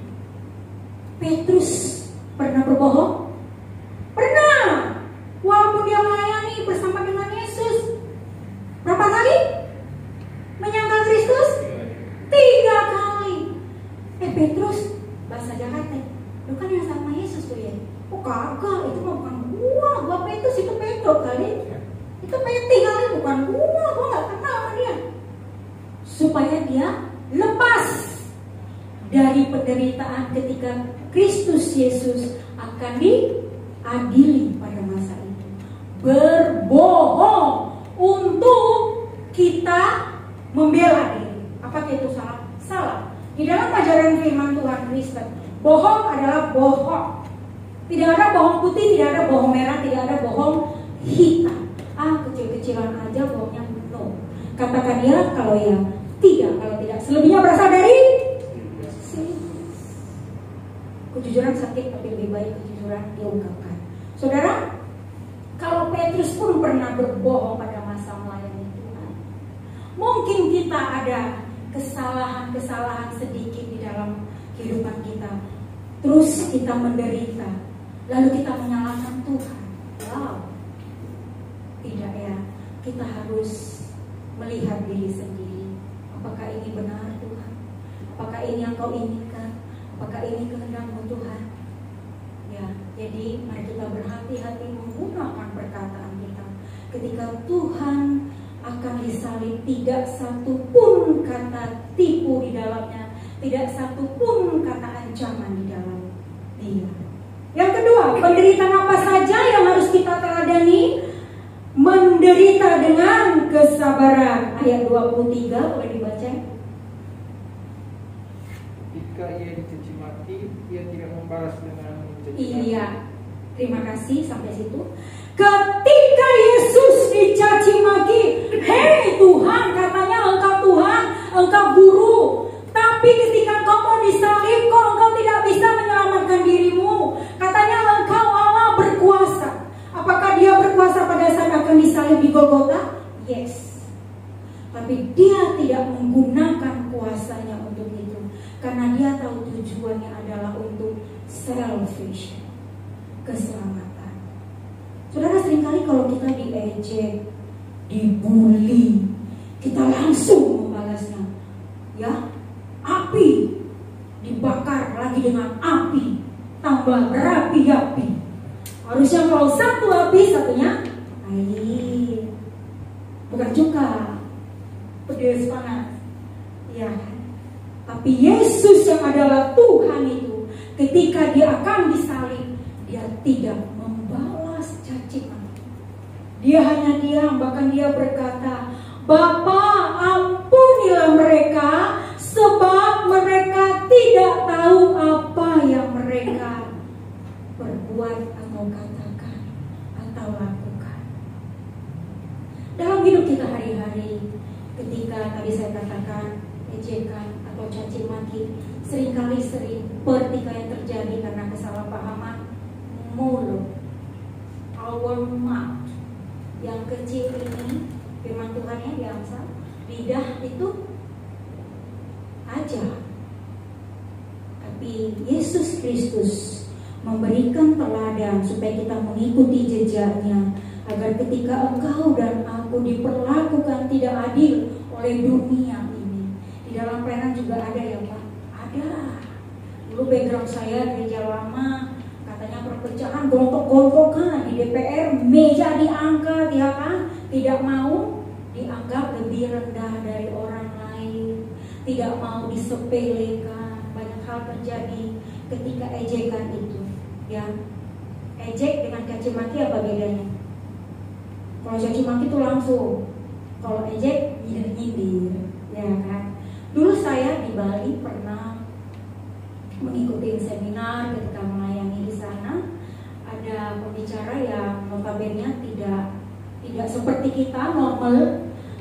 Petrus pernah berbohong? Pernah. Walaupun dia melayani bersama dengan Yesus, berapa kali menyangkal Kristus? 3 kali. Petrus, bahasa Jakarta, lu kan yang sama Yesus tuh ya? Oh kagak, itu mah bukan gua Petrus, itu Pedro kali. Itu Peti kali, bukan gua gak kenal sama dia. Supaya dia lepas dari penderitaan ketika Kristus Yesus akan diadili pada masa itu. Berbohong untuk kita membela diri. Apakah itu salah? Salah. Di dalam ajaran firman Tuhan Kristen, bohong adalah bohong. Tidak ada bohong putih, tidak ada bohong merah, tidak ada bohong hitam. Kecil-kecilan aja bohongnya no. Katakan ya kalau ya, tidak kalau tidak. Selebihnya berasal dari kejujuran sakit, tapi lebih baik kejujuran diungkapkan. Saudara, kalau Petrus pun pernah berbohong pada masa melayani Tuhan, mungkin kita ada kesalahan-kesalahan sedikit di dalam kehidupan kita, terus kita menderita, lalu kita menyalahkan Tuhan. Wow, tidak ya, kita harus melihat diri sendiri. Apakah ini benar Tuhan? Apakah ini yang Kau inginkan? Apakah ini kehendak-Mu Tuhan? Ya, jadi mari kita berhati-hati menggunakan perkataan kita. Ketika Tuhan akan disalib, tidak satu pun kata tipu di dalamnya, tidak satu pun kata ancaman di dalam dia. Yang kedua, penderitaan apa saja yang harus kita teladani? Menderita dengan kesabaran. Ayat 23 boleh dibaca. Jika ia dicaci maki, ia tidak membalas dengan mencaci maki. Iya, terima kasih sampai situ. Ketika Yesus dicaci maki, hei Tuhan, katanya engkau Tuhan, engkau guru, tapi ketika engkau mau disalib, kok engkau tidak bisa menyelamatkan dirimu? Katanya engkau Allah berkuasa. Apakah dia berkuasa pada saat akan disalib di Golgota? Yes. Tapi dia tidak menggunakan kuasanya untuk itu, karena dia tahu tujuannya adalah untuk salvation, keselamatan. Saudara, seringkali kalau kita diejek, dibully, kita langsung membalasnya. Kalau satu habis, satunya air. Bukan cuka, pedes panas. Ya, tapi Yesus yang adalah Tuhan itu, ketika dia akan disalib, dia tidak membalas caci maki. Dia hanya diam, bahkan dia berkata, Bapa, ampunilah mereka, sebab mereka tidak tahu apa yang mereka perbuat atau katakan atau lakukan. Dalam hidup kita hari-hari, ketika tadi saya katakan ejekan atau caci maki, seringkali pertikaian terjadi karena kesalahpahaman mulut, our mouth yang kecil ini. Firman Tuhan yang di Amsal, lidah itu aja. Tapi Yesus Kristus memberikan teladan supaya kita mengikuti jejaknya, agar ketika engkau dan aku diperlakukan tidak adil oleh dunia ini. Di dalam pelayanan juga ada ya Pak? Ada. Dulu background saya gereja lama, katanya perpecahan, gontok-gontokan di DPR, meja diangkat, ya kan? Tidak mau dianggap lebih rendah dari orang lain, tidak mau disepelekan. Banyak hal terjadi ketika ejekan itu, ya. Ejek dengan caci maki apa bedanya? Kalau caci maki itu langsung, kalau ejek nyindir-nyindir, ya kan? Dulu saya di Bali pernah mengikuti seminar. Ketika melayani di sana, ada pembicara yang notabene tidak seperti kita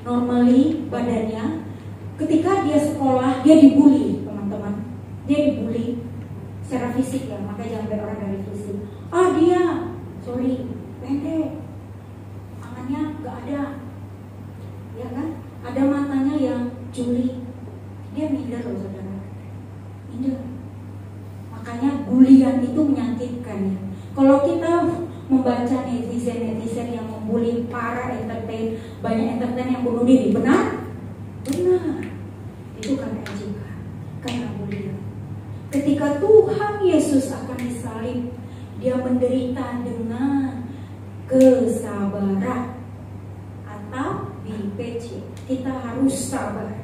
normally badannya. Ketika dia sekolah, dia dibully, teman-teman. Dia dibully secara fisik ya, makanya jangan lihat orang dari fisik. Dia pendek, tangannya gak ada, ya kan? Ada matanya yang juli. Dia minder loh saudara, minder. Makanya bulian itu menyakitkan ya. Kalau kita membaca netizen yang membuli para entertain, banyak entertain yang bunuh diri, benar? Benar. Itu karena ejekan, karena bulian. Ketika Tuhan Yesus akan disalib, dia menderita dengan kesabaran atau BPC. Kita harus sabar.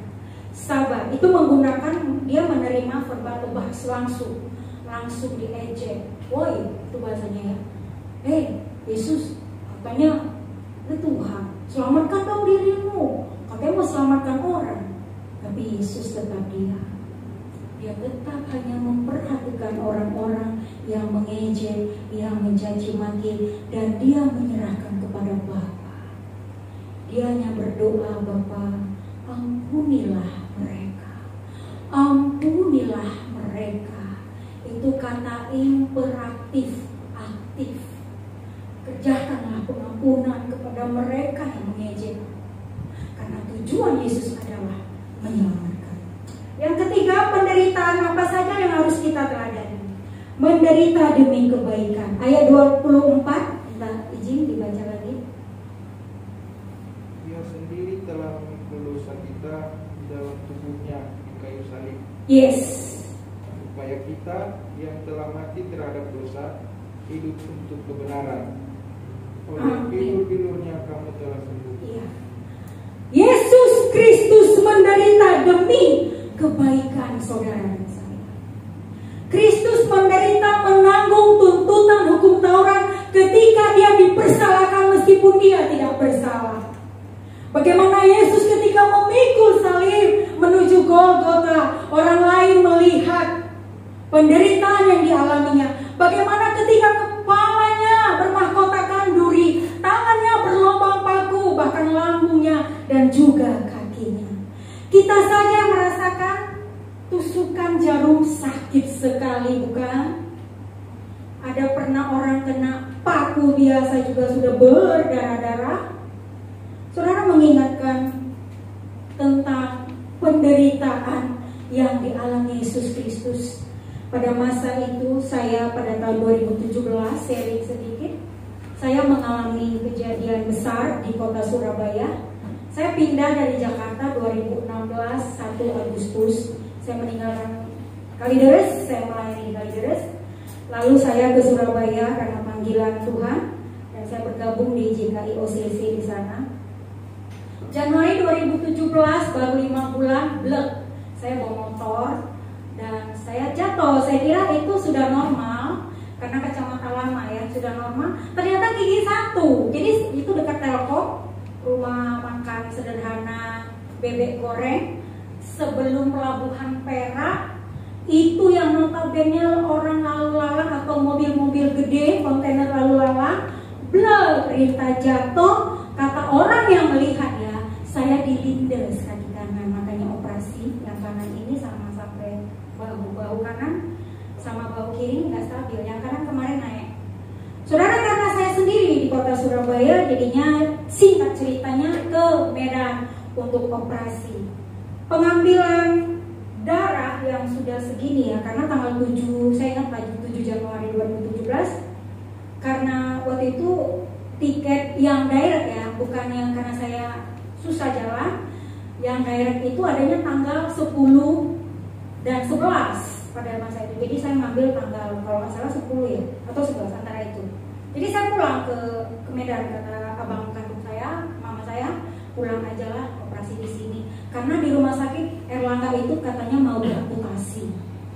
Sabar itu menggunakan, dia menerima verbal bahas langsung diejek. Woi, itu bahasanya ya. Yesus katanya, Tuhan, selamatkan dong dirimu. Katanya mau selamatkan orang. Tapi Yesus tetap diam. Dia tetap hanya memperhatikan orang-orang yang mengejek, yang mencaci maki, dan dia menyerahkan kepada Bapa. Dia hanya berdoa, Bapa, ampunilah mereka. Ampunilah mereka. Itu kata imperatif, aktif. Kerjakanlah pengampunan kepada mereka yang mengejek. Karena tujuan Yesus adalah menyelamatkan. Yang ketiga, penderitaan apa saja yang harus kita teladani? Menderita demi kebaikan. Ayat 24, kita izin dibaca lagi. Dia sendiri telah memikul dosa kita di dalam tubuhnya di kayu salib. Yes. Supaya kita yang telah mati terhadap dosa hidup untuk kebenaran. Oleh bilur-bilurnya kamu telah sembuh. Iya. Yesus Kristus menderita demi kebaikan saudara dan saya. Kristus menderita menanggung tuntutan hukum Taurat ketika dia dipersalahkan meskipun dia tidak bersalah. Bagaimana Yesus ketika memikul salib menuju Golgota, orang lain melihat penderitaan yang dialaminya. Bagaimana ketika kepalanya bermahkotakan duri, tangannya berlubang paku, bahkan lambungnya dan juga kakinya. Kita saja merasakan tusukan jarum sakit sekali, bukan? Ada pernah orang kena paku biasa juga sudah berdarah-darah. Saudara mengingatkan tentang penderitaan yang dialami Yesus Kristus. Pada masa itu saya pada tahun 2017 sharing sedikit. Saya mengalami kejadian besar di kota Surabaya. Saya pindah dari Jakarta 2016 1 Agustus. Saya meninggalkan Kalideres, saya melayani di Kalideres. Lalu saya ke Surabaya karena panggilan Tuhan. bergabung di JKI OCC di sana. Januari 2017 baru 5 bulan blek, saya bawa motor dan saya jatuh. Saya kira itu sudah normal karena kacamata lama ya, sudah normal. Ternyata gigi satu. Jadi itu dekat Telkom, rumah makan sederhana bebek goreng sebelum pelabuhan Perak. Itu yang notabene orang lalu lalang atau mobil-mobil gede, kontainer lalu lalang, blek, Rita jatuh. Kata orang yang melihat ya, saya dilindas kaki kanan, makanya operasi yang kanan ini sama sampai bahu kanan sama bahu kiri nggak stabil. Yang kanan kemarin naik. Saudara, karena saya sendiri di kota Surabaya, jadinya singkat ceritanya ke Medan untuk operasi. Pengambilan darah yang sudah segini ya, karena tanggal 7, saya ingat lagi 7 Januari 2017, karena waktu itu tiket yang direct ya, bukan yang karena saya susah jalan, yang direct itu adanya tanggal 10 dan 11 pada masa itu. Jadi saya ngambil tanggal kalau nggak salah 10 ya, atau 11 antara itu. Jadi saya pulang ke Medan, kata abang kandung saya, mama saya, pulang aja lah operasi di sini. Karena di rumah sakit Erlangga itu katanya mau diamputasi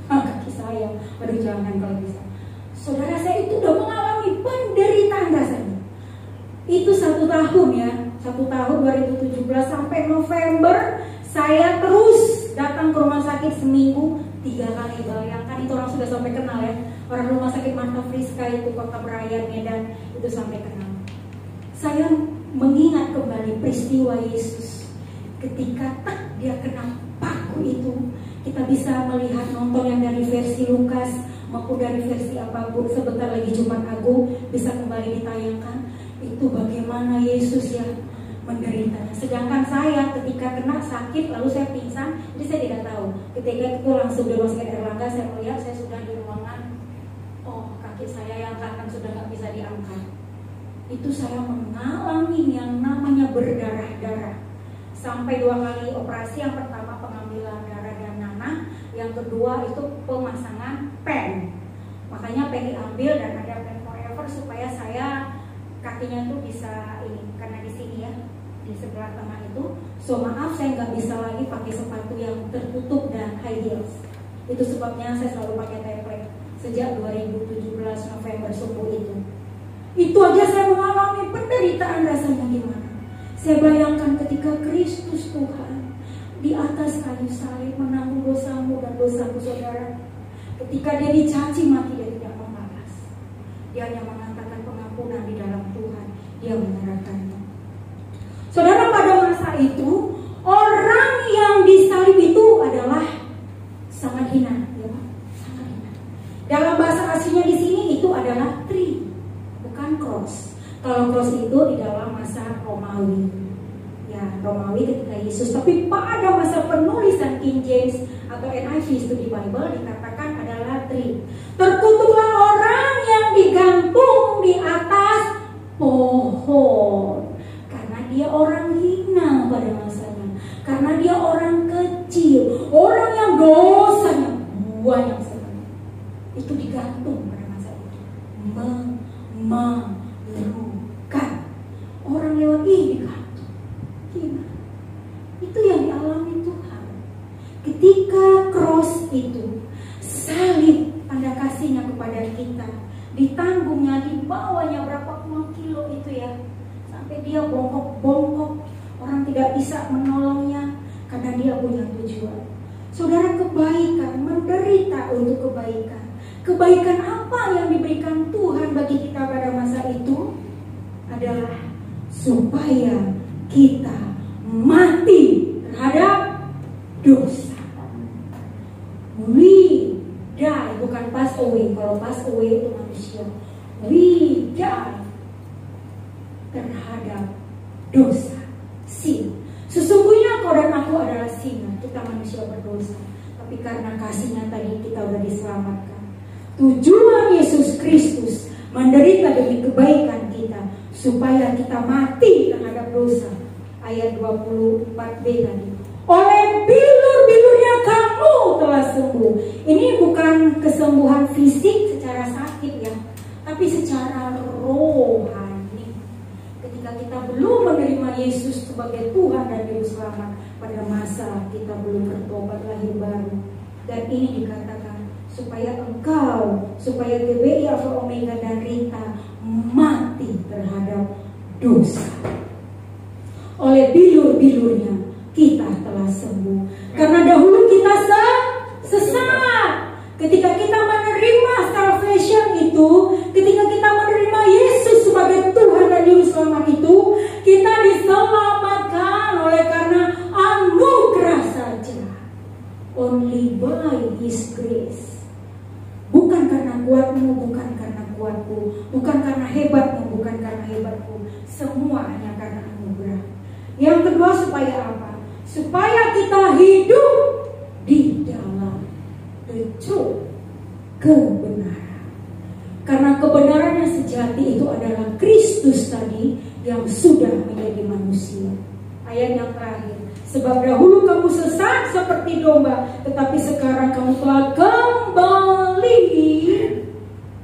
kaki saya. Aduh jangan kalau bisa. Saudara, saya itu udah mengalami penderitaan rasanya. Itu 1 tahun ya, 1 tahun 2017 sampai November saya terus datang ke rumah sakit seminggu 3 kali. Bayangkan, itu orang sudah sampai kenal ya. Orang rumah sakit Marta Friska itu Kota Berayan Medan itu sampai kenal. Saya mengingat kembali peristiwa Yesus. Ketika dia kena paku itu, kita bisa melihat nonton yang dari versi Lukas maupun dari versi apapun, sebentar lagi Jumat Agung bisa kembali ditayangkan. Itu bagaimana Yesus ya menderita. Sedangkan saya ketika kena sakit lalu saya pingsan, jadi saya tidak tahu. Ketika itu langsung di rumah sakit Erlangga, saya melihat saya sudah di ruangan. Oh, kaki saya yang kanan sudah nggak bisa diangkat. Itu saya mengalami yang namanya berdarah-darah. Sampai 2 kali operasi, yang pertama pengambilan darah dan nanah, yang kedua itu pemasangan pen. Makanya pen diambil dan ada pen forever supaya saya kakinya tuh bisa ini, karena di sini ya, di sebelah tengah itu. So maaf, saya nggak bisa lagi pakai sepatu yang tertutup dan high heels. Itu sebabnya saya selalu pakai template sejak 2017 November subuh itu. Itu aja saya mengalami penderitaan, rasanya gimana. Saya bayangkan ketika Kristus Tuhan di atas kayu salib menanggung dosamu dan dosaku saudara. Ketika dia dicaci maki, dia tidak membalas. Dia hanya mengatakan pengampunan di dalam Tuhan. Dia menyerahkannya. Saudara, pada masa itu orang yang disalib itu adalah sangat hina, ya Pak, sangat hina. Dalam bahasa aslinya di sini itu adalah tree, bukan cross. Kalau cross itu di dalam masa Romawi, ya Romawi ketika Yesus. Tapi pada masa penulisan King James atau NIV Study Bible dikatakan adalah tree. Terkutuklah orang yang digantung di atas pohon, karena dia orang hina pada masanya, karena dia orang kecil, orang yang dosanya banyak sekali. Itu digantung pada masa itu. Orang lewat ini digantung. Gimana? Itu yang dialami Tuhan. Ketika cross itu, salib tanda kasihnya kepada kita, ditanggungnya, dibawanya berapa puluh kilo itu ya, sampai dia bongkok-bongkok, orang tidak bisa menolongnya karena dia punya tujuan. Saudara, kebaikan, menderita untuk kebaikan. Kebaikan apa yang diberikan Tuhan bagi kita pada masa itu? Adalah supaya kita mati terhadap dosa. We die, bukan pass away. Kalau pass away itu manusia. We die terhadap dosa, sin. Sesungguhnya kau dan aku adalah sin. Kita manusia berdosa. Tapi karena kasihnya tadi kita sudah diselamatkan. Tujuan Yesus Kristus menderita demi kebaikan kita, supaya kita mati terhadap dosa. Ayat 24b tadi. Oleh bilur-bilurnya kamu telah sembuh. Ini bukan kesembuhan fisik secara sakit ya, tapi secara rohani. ketika kita belum menerima Yesus sebagai Tuhan dan Juru Selamat, pada masa kita belum bertobat lahir baru. Dan ini dikatakan supaya engkau, supaya GBI Alpha Omega dan Rita mati terhadap dosa. Oleh bilur-bilurnya kita telah sembuh. Karena dahulu kita sesat. Ketika kita menerima salvation itu, ketika kita menerima Yesus sebagai Tuhan dan Juru Selamat itu, kita diselamatkan oleh karena anugerah saja. Only by His grace. Bukan karena kuatmu, bukan karena kuatku, bukan karena hebatmu, bukan karena hebatku. Semua hanya karena anugerah. Yang kedua, supaya apa? Supaya kita hidup di dalam the truth, kebenaran. Karena kebenaran yang sejati itu adalah Kristus tadi yang sudah menjadi manusia. Ayat yang terakhir, sebab dahulu kamu sesat seperti domba, tetapi sekarang kamu telah kembali,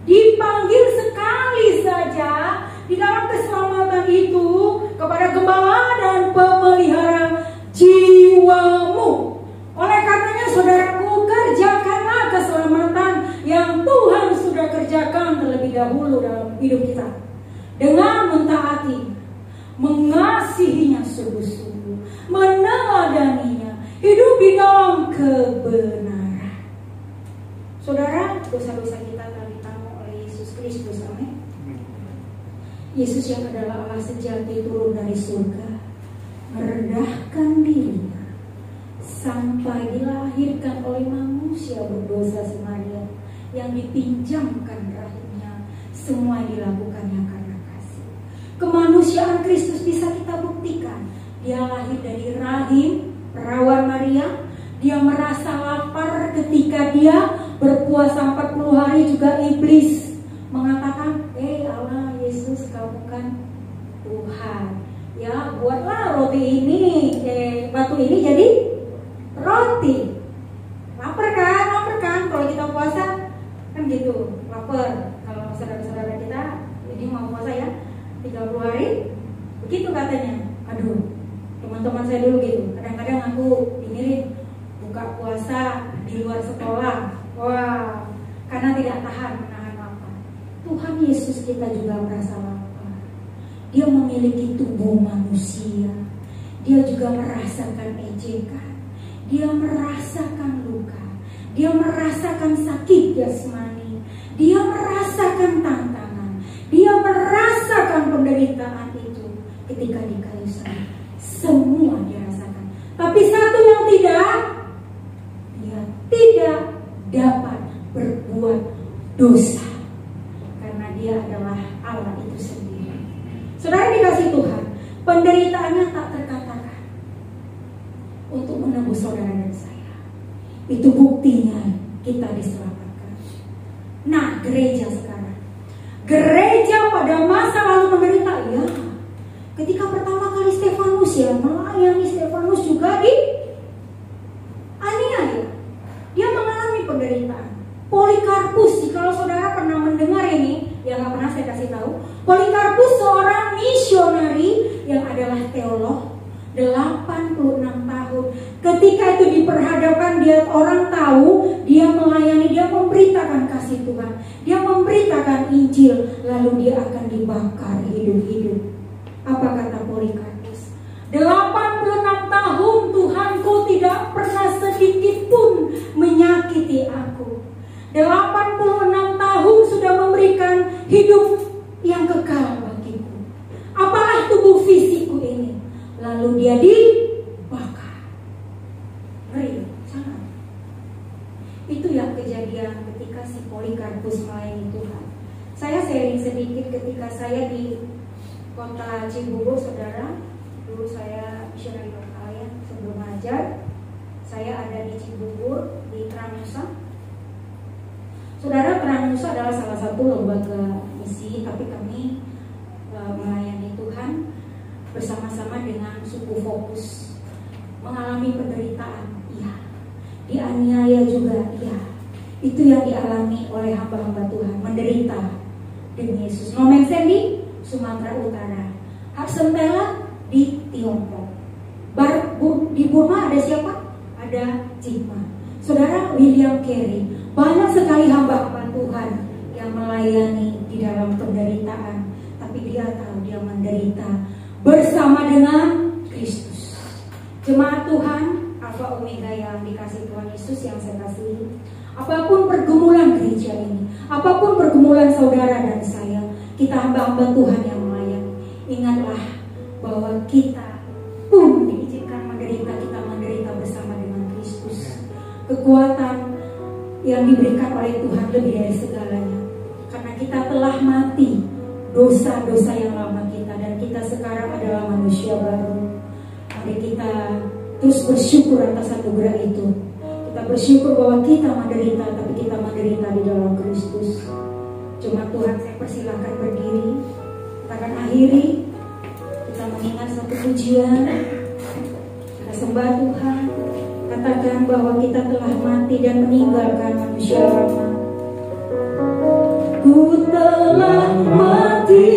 dipanggil sekali saja di dalam keselamatan itu kepada gembala dan pemelihara jiwamu. Oleh karenanya saudaraku, kerjakanlah keselamatan yang Tuhan sudah kerjakan terlebih dahulu dalam hidup kita, dengan mentaati, mengasihinya sungguh-sungguh, meneladaninya, hidup di dalam kebenaran. Saudara, dosa-dosa kita telah ditanggung oleh Yesus Kristus. Amin. Yesus yang adalah Allah sejati turun dari surga, merendahkan dirinya sampai dilahirkan oleh manusia berdosa semarian, yang dipinjamkan rahimnya. Semua dilakukannya karena kasih. Kemanusiaan Kristus bisa kita buktikan. Dia lahir dari rahim perawan Maria. Dia merasa lapar ketika dia berpuasa 40 hari. Juga iblis mengatakan, Allah Yesus, kau bukan Tuhan. Ya, buatlah roti ini, batu ini jadi roti. Lapar kan kalau kita puasa kan gitu, lapar. Kalau saudara-saudara kita ini mau puasa ya 30 hari, begitu katanya. Aduh, teman-teman saya dulu gitu. Kadang-kadang aku ini buka puasa di luar sekolah. Wah, karena tidak tahan menahan lapar. Tuhan Yesus kita juga merasa lapar. Dia memiliki tubuh manusia. Dia juga merasakan ejekan. Dia merasakan luka. Dia merasakan sakit jasmani. Dia merasakan tantangan. Dia merasakan penderitaan itu ketika di kayu salib. Semua dirasakan. Tapi satu yang tidak, dia tidak dapat berbuat dosa. Karena dia adalah Allah itu sendiri. Saudara dikasih Tuhan, penderitaannya tak terkatakan untuk menebus saudara dan saya. Itu buktinya kita diselamatkan. Nah, gereja sekarang, gereja pada masa lalu menderita, ya. Ketika pertama kali Stefanus ya melayani, Stefanus juga dianiaya. Dia mengalami penderitaan. Polikarpus, jika saudara pernah mendengar ini, yang nggak pernah saya kasih tahu, Polikarpus seorang misionari yang adalah teolog, 86 tahun. Ketika itu diperhadapkan, dia orang tahu, dia melayani, dia memberitakan kasih Tuhan, dia memberitakan Injil, lalu dia akan dibakar hidup-hidup. Apa kata Polikarpus? 86 tahun Tuhanku tidak pernah sedikit pun menyakiti aku. 86 tahun sudah memberikan hidup yang kekal bagiku. Apalah tubuh fisikku ini? Lalu dia dibakar. Ngeri, sangat. Itu yang kejadian ketika si Polikarpus melayani Tuhan. Saya sharing sedikit ketika saya di kota Cibubur, saudara. Dulu saya misionari lokal ya, sebelum ajar. Saya ada di Cibubur, di Tranusa. Saudara, Tranusa adalah salah satu lembaga misi, tapi kami melayani Tuhan bersama-sama dengan suku Fokus. Mengalami penderitaan, iya. Dianiaya juga, iya. Itu yang dialami oleh hamba-hamba Tuhan, menderita demi Yesus. Nomen Sendi, Sumatera Utara. sentela di Tiongkok. Di Burma ada siapa? Ada Jack Ma. Saudara William Carey, banyak sekali hamba-hamba Tuhan yang melayani di dalam penderitaan, tapi dia tahu dia menderita bersama dengan Kristus. Jemaat Tuhan, Alfa Omega yang dikasih Tuhan Yesus yang saya kasihi, apapun pergumulan gereja ini, apapun pergumulan saudara dan saya, kita hamba-hamba Tuhan yang melayani, ingatlah bahwa kita pun diizinkan menderita, kita menderita bersama dengan Kristus. Kekuatan yang diberikan oleh Tuhan lebih dari segalanya, karena kita telah mati dosa-dosa yang lama kita, dan kita sekarang adalah manusia baru. Mari kita terus bersyukur atas anugerah itu. Kita bersyukur bahwa kita menderita, tapi kita menderita di dalam Kristus. Jemaat Tuhan, saya persilahkan berdiri. Kita akan akhiri, kita mengingat satu pujian. Kita sembah Tuhan, katakan bahwa kita telah mati dan meninggalkan manusia lama. Ku telah mati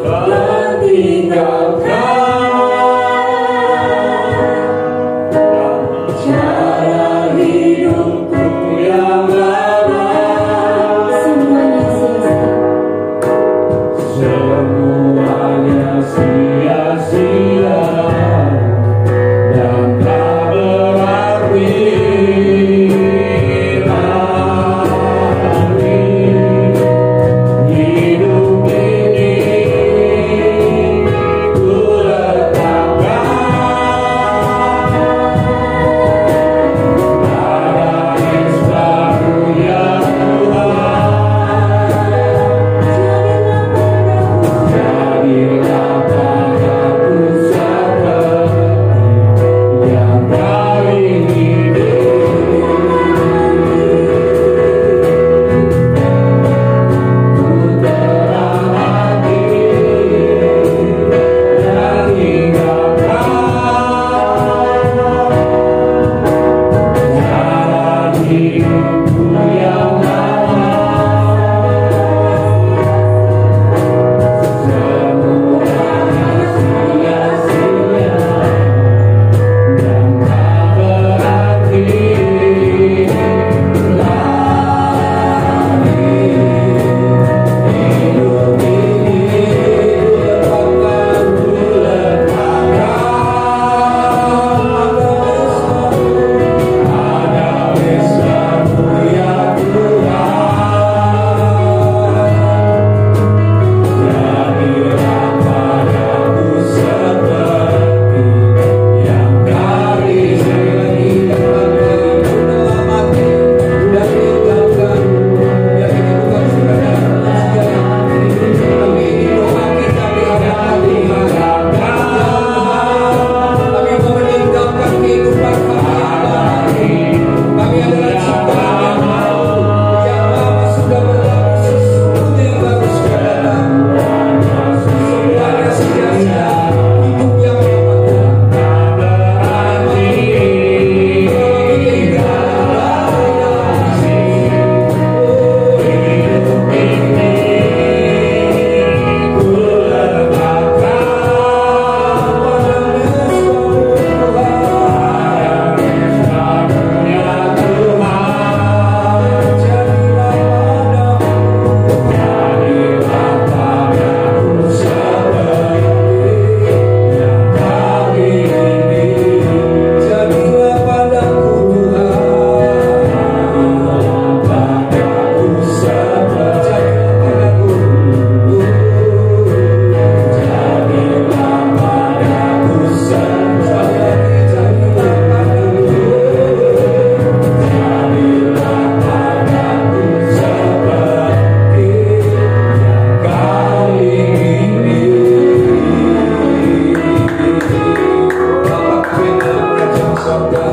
dan tinggalkan cara hidupku yang lama. Semuanya sia-sia. Semuanya sia-sia dan tak berarti lagi. Hidup ini ku letakkan pada Yesus ya Tuhan. Jadilah padaku seperti yang kau ingini. Ku telah mati dan tinggalkan cara hidupku yang lama. Semuanya sia-sia dan tak berarti lagi. Hidup ini akan ku letakkan pada besamu ya Tuhan. Jadilah padaku seperti yang kau ingini. Telah mati dan tinggalkan. Ya, ini bukan sekedar sia-sia, tapi doa kita di hadapan Tuhan. Kami mau meninggalkan kehidupan kami. Kami adalah ciptaan yang lama sudah berlalu, sesuatu yang baru sudah datang. Semuanya sia-sia, hidup yang lama tak berarti hidup ini ku letakkan pada besamu ya Tuhan. Jadilah padaku seperti yang kau ingini. Jadilah padaku Tuhan. Jadilah padaku seperti jadilah padaku seperti jadilah padaku seperti yang kau ingini. Bapa kami dalam kerajaan sorga,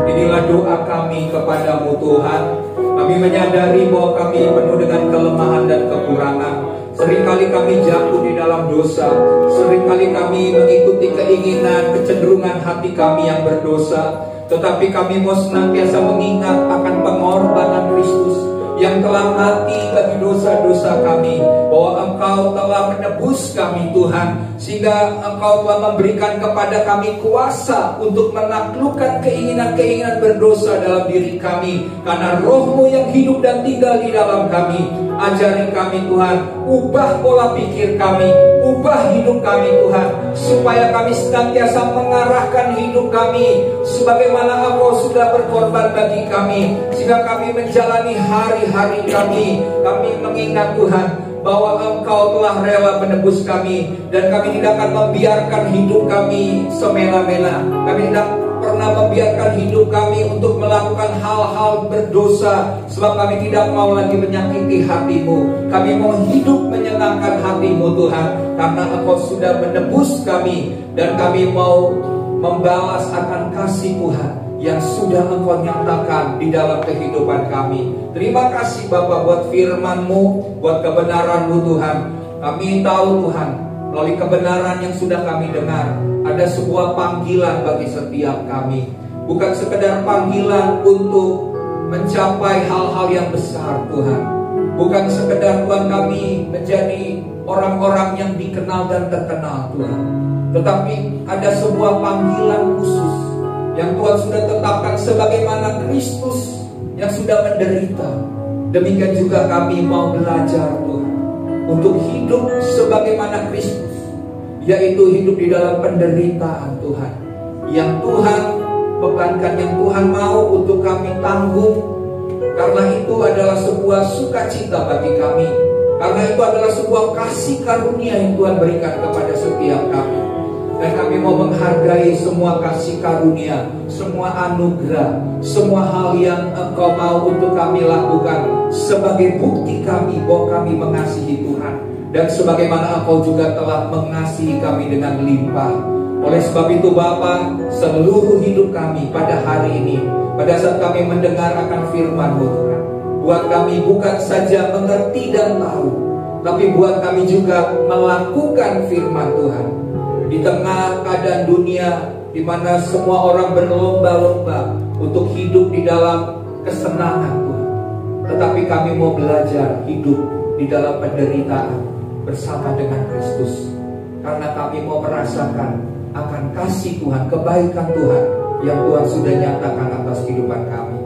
inilah doa kami kepadamu Tuhan. Kami menyadari bahwa kami penuh dengan kelemahan dan kekurangan. Seringkali kami jatuh di dalam dosa. Seringkali kami mengikuti keinginan, kecenderungan hati kami yang berdosa. Tetapi kami mau senantiasa mengingat akan pengorbanan Kristus yang telah mati bagi dosa-dosa kami, bahwa Engkau telah menebus kami Tuhan, sehingga Engkau telah memberikan kepada kami kuasa untuk menaklukkan keinginan-keinginan berdosa dalam diri kami, karena Roh-Mu yang hidup dan tinggal di dalam kami. Ajari kami Tuhan, ubah pola pikir kami, ubah hidup kami Tuhan, supaya kami senantiasa mengarahkan hidup kami sebagaimana Engkau sudah berkorban bagi kami, sehingga kami menjalani hari-hari kami. Kami mengingat Tuhan bahwa Engkau telah rela menebus kami, dan kami tidak akan membiarkan hidup kami semena-mena. Kami tidak pernah membiarkan hidup kami untuk melakukan hal-hal berdosa, sebab kami tidak mau lagi menyakiti hati-Mu. Kami mau hidup menyenangkan hati-Mu Tuhan, karena Engkau sudah menebus kami, dan kami mau membalas akan kasih Tuhan yang sudah Engkau nyatakan di dalam kehidupan kami. Terima kasih Bapa buat firman-Mu, buat kebenaran-Mu Tuhan. Kami tahu Tuhan, melalui kebenaran yang sudah kami dengar, ada sebuah panggilan bagi setiap kami. Bukan sekedar panggilan untuk mencapai hal-hal yang besar Tuhan. Bukan sekedar Tuhan kami menjadi orang-orang yang dikenal dan terkenal Tuhan. Tetapi ada sebuah panggilan khusus yang Tuhan sudah tetapkan, sebagaimana Kristus yang sudah menderita. Demikian juga kami mau belajar Tuhan untuk hidup sebagaimana Kristus, yaitu hidup di dalam penderitaan Tuhan, yang Tuhan bebankan, yang Tuhan mau untuk kami tanggung. Karena itu adalah sebuah sukacita bagi kami, karena itu adalah sebuah kasih karunia yang Tuhan berikan kepada setiap kami. Dan kami mau menghargai semua kasih karunia, semua anugerah, semua hal yang Engkau mau untuk kami lakukan sebagai bukti kami bahwa kami mengasihi Tuhan. Dan sebagaimana Engkau juga telah mengasihi kami dengan limpah. Oleh sebab itu Bapa, seluruh hidup kami pada hari ini, pada saat kami mendengar akan firman-Mu Tuhan, buat kami bukan saja mengerti dan tahu, tapi buat kami juga melakukan firman Tuhan. Di tengah keadaan dunia di mana semua orang berlomba-lomba untuk hidup di dalam kesenangan Tuhan, tetapi kami mau belajar hidup di dalam penderitaan bersama dengan Kristus, karena kami mau merasakan akan kasih Tuhan, kebaikan Tuhan yang Tuhan sudah nyatakan atas kehidupan kami.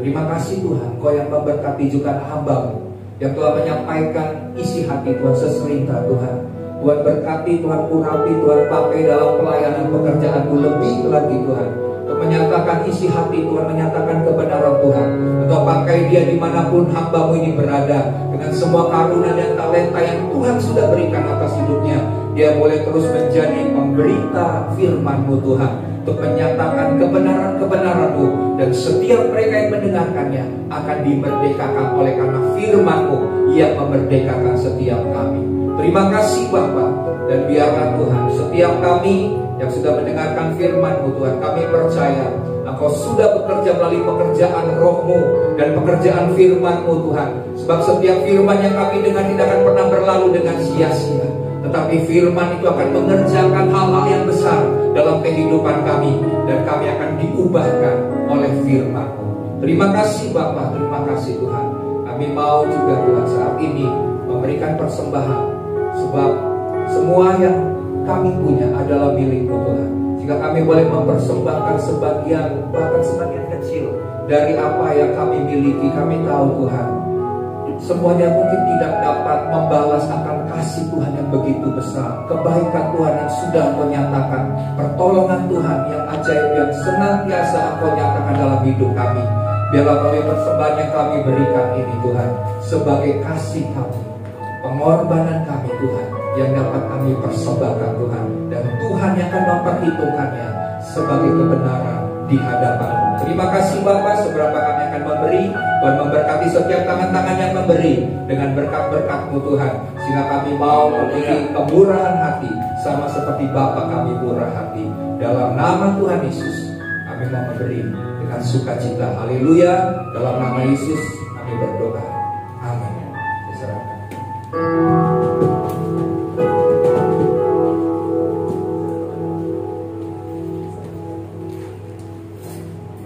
Terima kasih Tuhan, Kau yang memberkati juga hamba-Mu yang telah menyampaikan isi hati Tuhan seserintah Tuhan. Tuhan berkati, Tuhan urapi, Tuhan pakai dalam pelayanan pekerjaan-Mu lebih lagi Tuhan, untuk menyatakan isi hati Tuhan, menyatakan kebenaran Tuhan. Engkau pakai dia dimanapun hamba-Mu ini berada, dengan semua karunia dan talenta yang Tuhan sudah berikan atas hidupnya. Dia boleh terus menjadi pemberita firman-Mu Tuhan, untuk menyatakan kebenaran-kebenaran-Mu, dan setiap mereka yang mendengarkannya akan dimerdekakan oleh karena firman-Mu yang memerdekakan setiap kami. Terima kasih Bapa, dan biarlah Tuhan setiap kami yang sudah mendengarkan firman-Mu Tuhan, kami percaya Engkau sudah bekerja melalui pekerjaan Roh-Mu dan pekerjaan firman-Mu Tuhan. Sebab setiap firman yang kami dengar tidak akan pernah berlalu dengan sia-sia, tetapi firman itu akan mengerjakan hal-hal yang besar dalam kehidupan kami, dan kami akan diubahkan oleh firman-Mu. Terima kasih Bapa, terima kasih Tuhan. Kami mau juga Tuhan saat ini memberikan persembahan, sebab semua yang kami punya adalah milik-Mu Tuhan. Jika kami boleh mempersembahkan sebagian, bahkan sebagian kecil dari apa yang kami miliki, kami tahu Tuhan, semuanya mungkin tidak dapat membalas akan kasih Tuhan yang begitu besar, kebaikan Tuhan yang sudah Engkau nyatakan, pertolongan Tuhan yang ajaib yang senantiasa Engkau nyatakan dalam hidup kami. Biarlah melalui persembahan yang kami berikan ini Tuhan, sebagai kasih kami, pengorbanan kami Tuhan, yang dapat kami persembahkan Tuhan, dan Tuhan yang akan memperhitungkannya sebagai kebenaran di hadapan. Terima kasih Bapa, seberapa kami akan memberi, Tuhan memberkati setiap tangan-tangan yang memberi dengan berkat-berkat-Mu Tuhan, sehingga kami mau memiliki kemurahan hati sama seperti Bapa kami murah hati. Dalam nama Tuhan Yesus kami mau memberi dengan sukacita. Haleluya. Dalam nama Yesus kami berdoa. Amin. Diserahkan.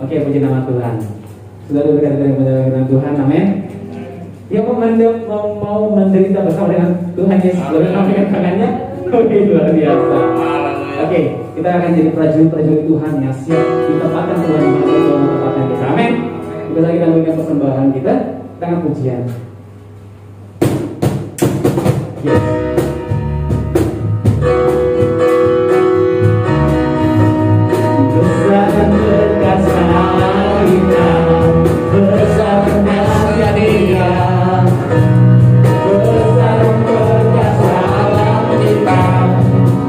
Oke, puji nama Tuhan. Sudah diberikan firman Tuhan, amin. Yang mau menderita bersama dengan Tuhan Yesus, dengan tangannya, luar biasa. Oke, kita akan jadi prajurit-prajurit Tuhan yang siap ditempatkan Tuhan di mana Tuhan menempatkan kita. Amin. Kita lagi memberikan persembahan kita dengan pujian. Yes. Besar dan perkasa kita, besar dan dahsyat Dia, besar dan perkasa kita,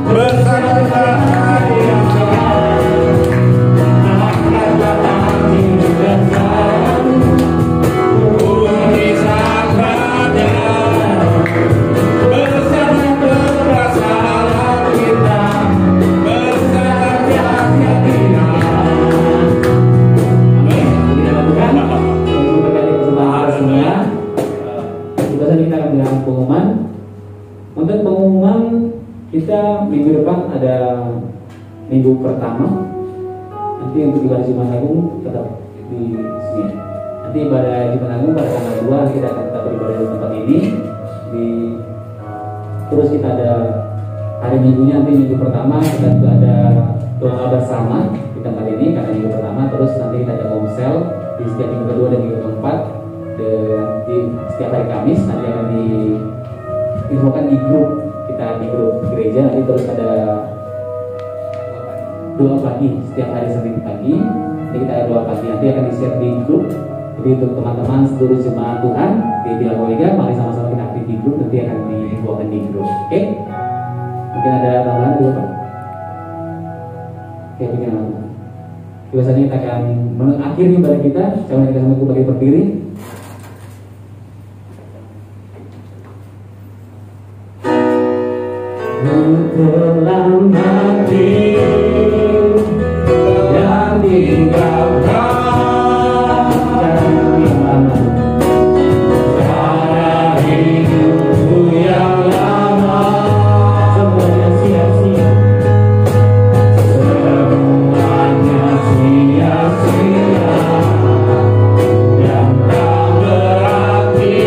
besar dan dahsyat Dia, akan datang di depan bumi sangkanya, besar dan perkasa kita, besar dan dahsyat Dia. Kita akan bilang pengumuman. Untuk pengumuman kita minggu depan ada minggu pertama. Nanti untuk ibadah Jumat Agung tetap di sini. Nanti ibadah Jumat Agung pada tanggal 2 kita akan tetap beribadah di tempat ini. Terus kita ada hari Minggunya, nanti minggu pertama kita juga ada doa bersama di tempat ini karena minggu pertama. Terus nanti kita ada komsel di setiap minggu kedua dan minggu keempat. Di setiap hari Kamis nanti akan diinfokan di grup kita, di grup gereja. Nanti terus ada doa pagi setiap hari Senin pagi. Jadi kita ada doa pagi, nanti akan di-share di grup. Jadi untuk teman-teman seluruh jemaat Tuhan di Villa Omega, mari sama-sama kita aktif di grup, nanti akan diinfokan di grup. Oke? Mungkin ada tambahan dulu Pak? Oke, bikin apa? Biasanya kita akan mengakhiri ibadah kita. Jangan kita sampai bagi berdiri. Telah mati dan tinggalkan di mana cara hidupku yang lama, semuanya sia-sia, semuanya sia-sia dan tak berarti.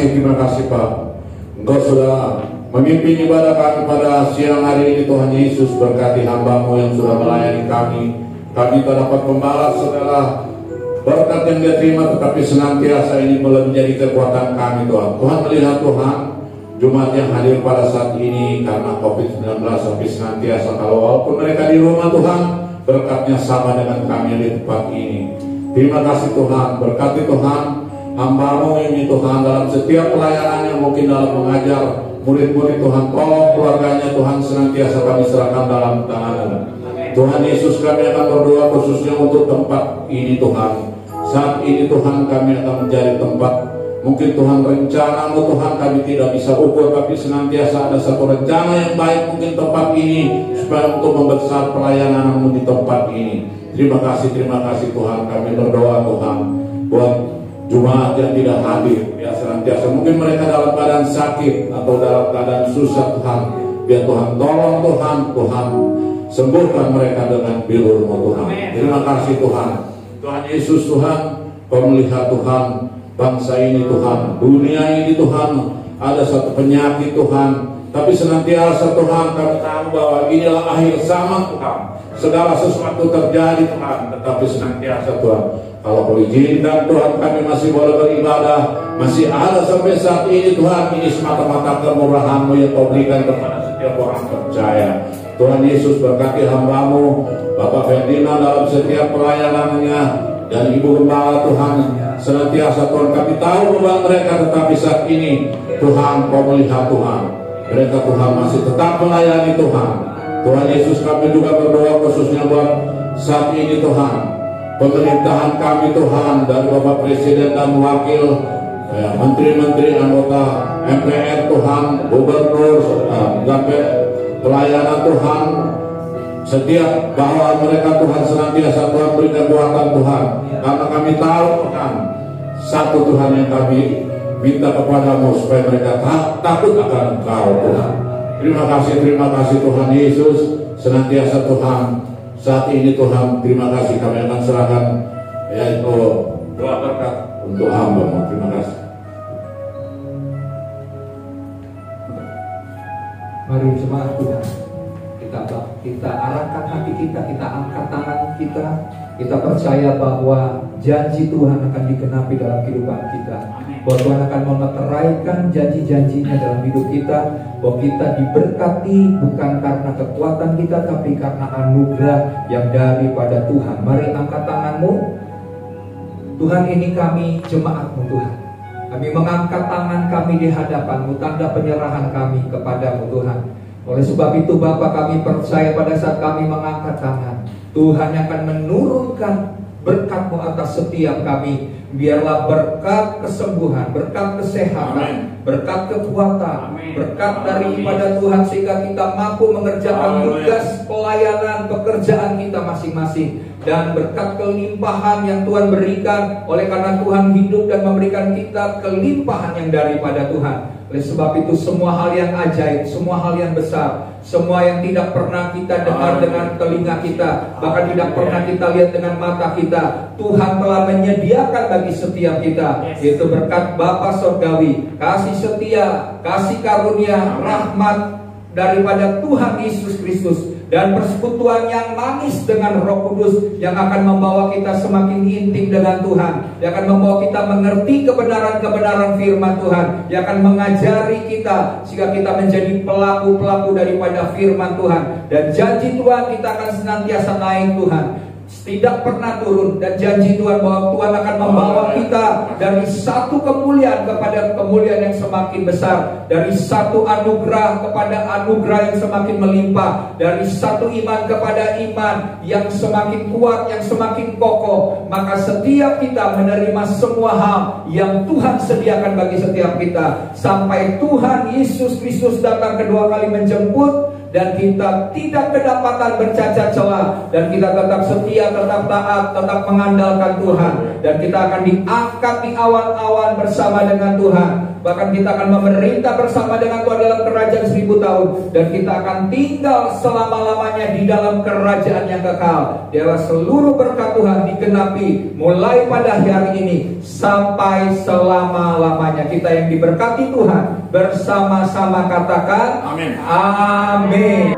Terima kasih Pak. Engkau sudah memimpin ibadah kami pada siang hari ini. Tuhan Yesus, berkati hamba-Mu yang sudah melayani kami. Kami tak dapat membalas segala berkat yang Dia terima, tetapi senantiasa ini boleh menjadi kekuatan kami Tuhan. Tuhan melihat Tuhan Jumat yang hadir pada saat ini karena COVID-19, tapi senantiasa kalau walaupun mereka di rumah Tuhan, berkatnya sama dengan kami di tempat ini. Terima kasih Tuhan, berkati Tuhan hamba-Mu ini Tuhan dalam setiap pelayanannya, mungkin dalam mengajar murid-murid Tuhan, tolong keluarganya Tuhan senantiasa kami serahkan dalam tangan-Mu. Tuhan Yesus, kami akan berdoa khususnya untuk tempat ini Tuhan. Saat ini Tuhan kami akan menjadi tempat, mungkin Tuhan rencana-Mu Tuhan kami tidak bisa ukur, tapi senantiasa ada satu rencana yang baik mungkin tempat ini supaya untuk membesar pelayanan-Mu di tempat ini. Terima kasih Tuhan. Kami berdoa Tuhan buat jemaat yang tidak hadir, ya senantiasa mungkin mereka dalam keadaan sakit atau dalam keadaan susah Tuhan, biar Tuhan tolong Tuhan sembuhkan mereka dengan bilur-Mu Tuhan. Terima kasih Tuhan. Tuhan Yesus Tuhan, Kau melihat Tuhan bangsa ini Tuhan, dunia ini Tuhan, ada satu penyakit Tuhan, tapi senantiasa Tuhan kami tahu bahwa inilah akhir zaman Tuhan. Segala sesuatu terjadi Tuhan, tetapi senantiasa Tuhan, kalau Kau izinkan Tuhan kami masih boleh beribadah, masih ada sampai saat ini Tuhan, ini semata-mata kemurahan-Mu yang Kau berikan kepada setiap orang percaya. Tuhan Yesus berkati hamba-Mu Bapak Ferdinand dalam setiap pelayanannya, dan Ibu Gembala Tuhan, senantiasa Tuhan kami tahu beban mereka, tetapi saat ini Tuhan Kau melihat Tuhan, mereka Tuhan masih tetap melayani Tuhan. Tuhan Yesus, kami juga berdoa khususnya buat saat ini Tuhan, pemerintahan kami Tuhan, dari Bapak Presiden dan Wakil, menteri-menteri, anggota MPR Tuhan, gubernur, sampai pelayanan Tuhan, setiap bahwa mereka Tuhan senantiasa Tuhan beri kekuatan Tuhan, karena kami tahu Tuhan, satu Tuhan yang kami minta kepadamu supaya mereka takut akan Engkau Tuhan. Terima kasih Tuhan Yesus, senantiasa Tuhan saat ini Tuhan, terima kasih kami akan serahkan yaitu doa berkat untuk hamba-Mu. Terima kasih. Mari jemaat Tuhan, kita arahkan hati kita angkat tangan kita percaya bahwa janji Tuhan akan digenapi dalam kehidupan kita, bahwa Tuhan akan memeteraikan janji-janjinya dalam hidup kita, bahwa kita diberkati bukan karena kekuatan kita, tapi karena anugerah yang daripada Tuhan. Mari angkat tanganmu. Tuhan, ini kami jemaat-Mu Tuhan, kami mengangkat tangan kami di hadapan-Mu, tanda penyerahan kami kepadamu Tuhan. Oleh sebab itu Bapa, kami percaya pada saat kami mengangkat tangan, Tuhan akan menurunkan berkat-Mu atas setiap kami. Biarlah berkat kesembuhan, berkat kesehatan, berkat kekuatan, berkat daripada Tuhan, sehingga kita mampu mengerjakan tugas pelayanan pekerjaan kita masing-masing. Dan berkat kelimpahan yang Tuhan berikan, oleh karena Tuhan hidup dan memberikan kita kelimpahan yang daripada Tuhan. Oleh sebab itu semua hal yang ajaib, semua hal yang besar, semua yang tidak pernah kita dengar dengan telinga kita, bahkan tidak pernah kita lihat dengan mata kita, Tuhan telah menyediakan bagi setiap kita. Yaitu berkat Bapa Surgawi, kasih setia, kasih karunia, rahmat daripada Tuhan Yesus Kristus, dan persekutuan yang manis dengan Roh Kudus yang akan membawa kita semakin intim dengan Tuhan, yang akan membawa kita mengerti kebenaran-kebenaran firman Tuhan, yang akan mengajari kita sehingga kita menjadi pelaku-pelaku daripada firman Tuhan. Dan janji Tuhan, kita akan senantiasa naik Tuhan, tidak pernah turun. Dan janji Tuhan bahwa Tuhan akan membawa kita dari satu kemuliaan kepada kemuliaan yang semakin besar, dari satu anugerah kepada anugerah yang semakin melimpah, dari satu iman kepada iman yang semakin kuat, yang semakin kokoh. Maka setiap kita menerima semua hal yang Tuhan sediakan bagi setiap kita, sampai Tuhan Yesus Kristus datang kedua kali menjemput, dan kita tidak kedapatan bercacat celah, dan kita tetap setia, tetap taat, tetap mengandalkan Tuhan, dan kita akan diangkat di awan-awan bersama dengan Tuhan. Bahkan kita akan memerintah bersama dengan Tuhan dalam kerajaan 1000 tahun, dan kita akan tinggal selama-lamanya di dalam kerajaan yang kekal. Biarlah seluruh berkat Tuhan digenapi mulai pada hari ini sampai selama-lamanya. Kita yang diberkati Tuhan bersama-sama katakan amin. Amin.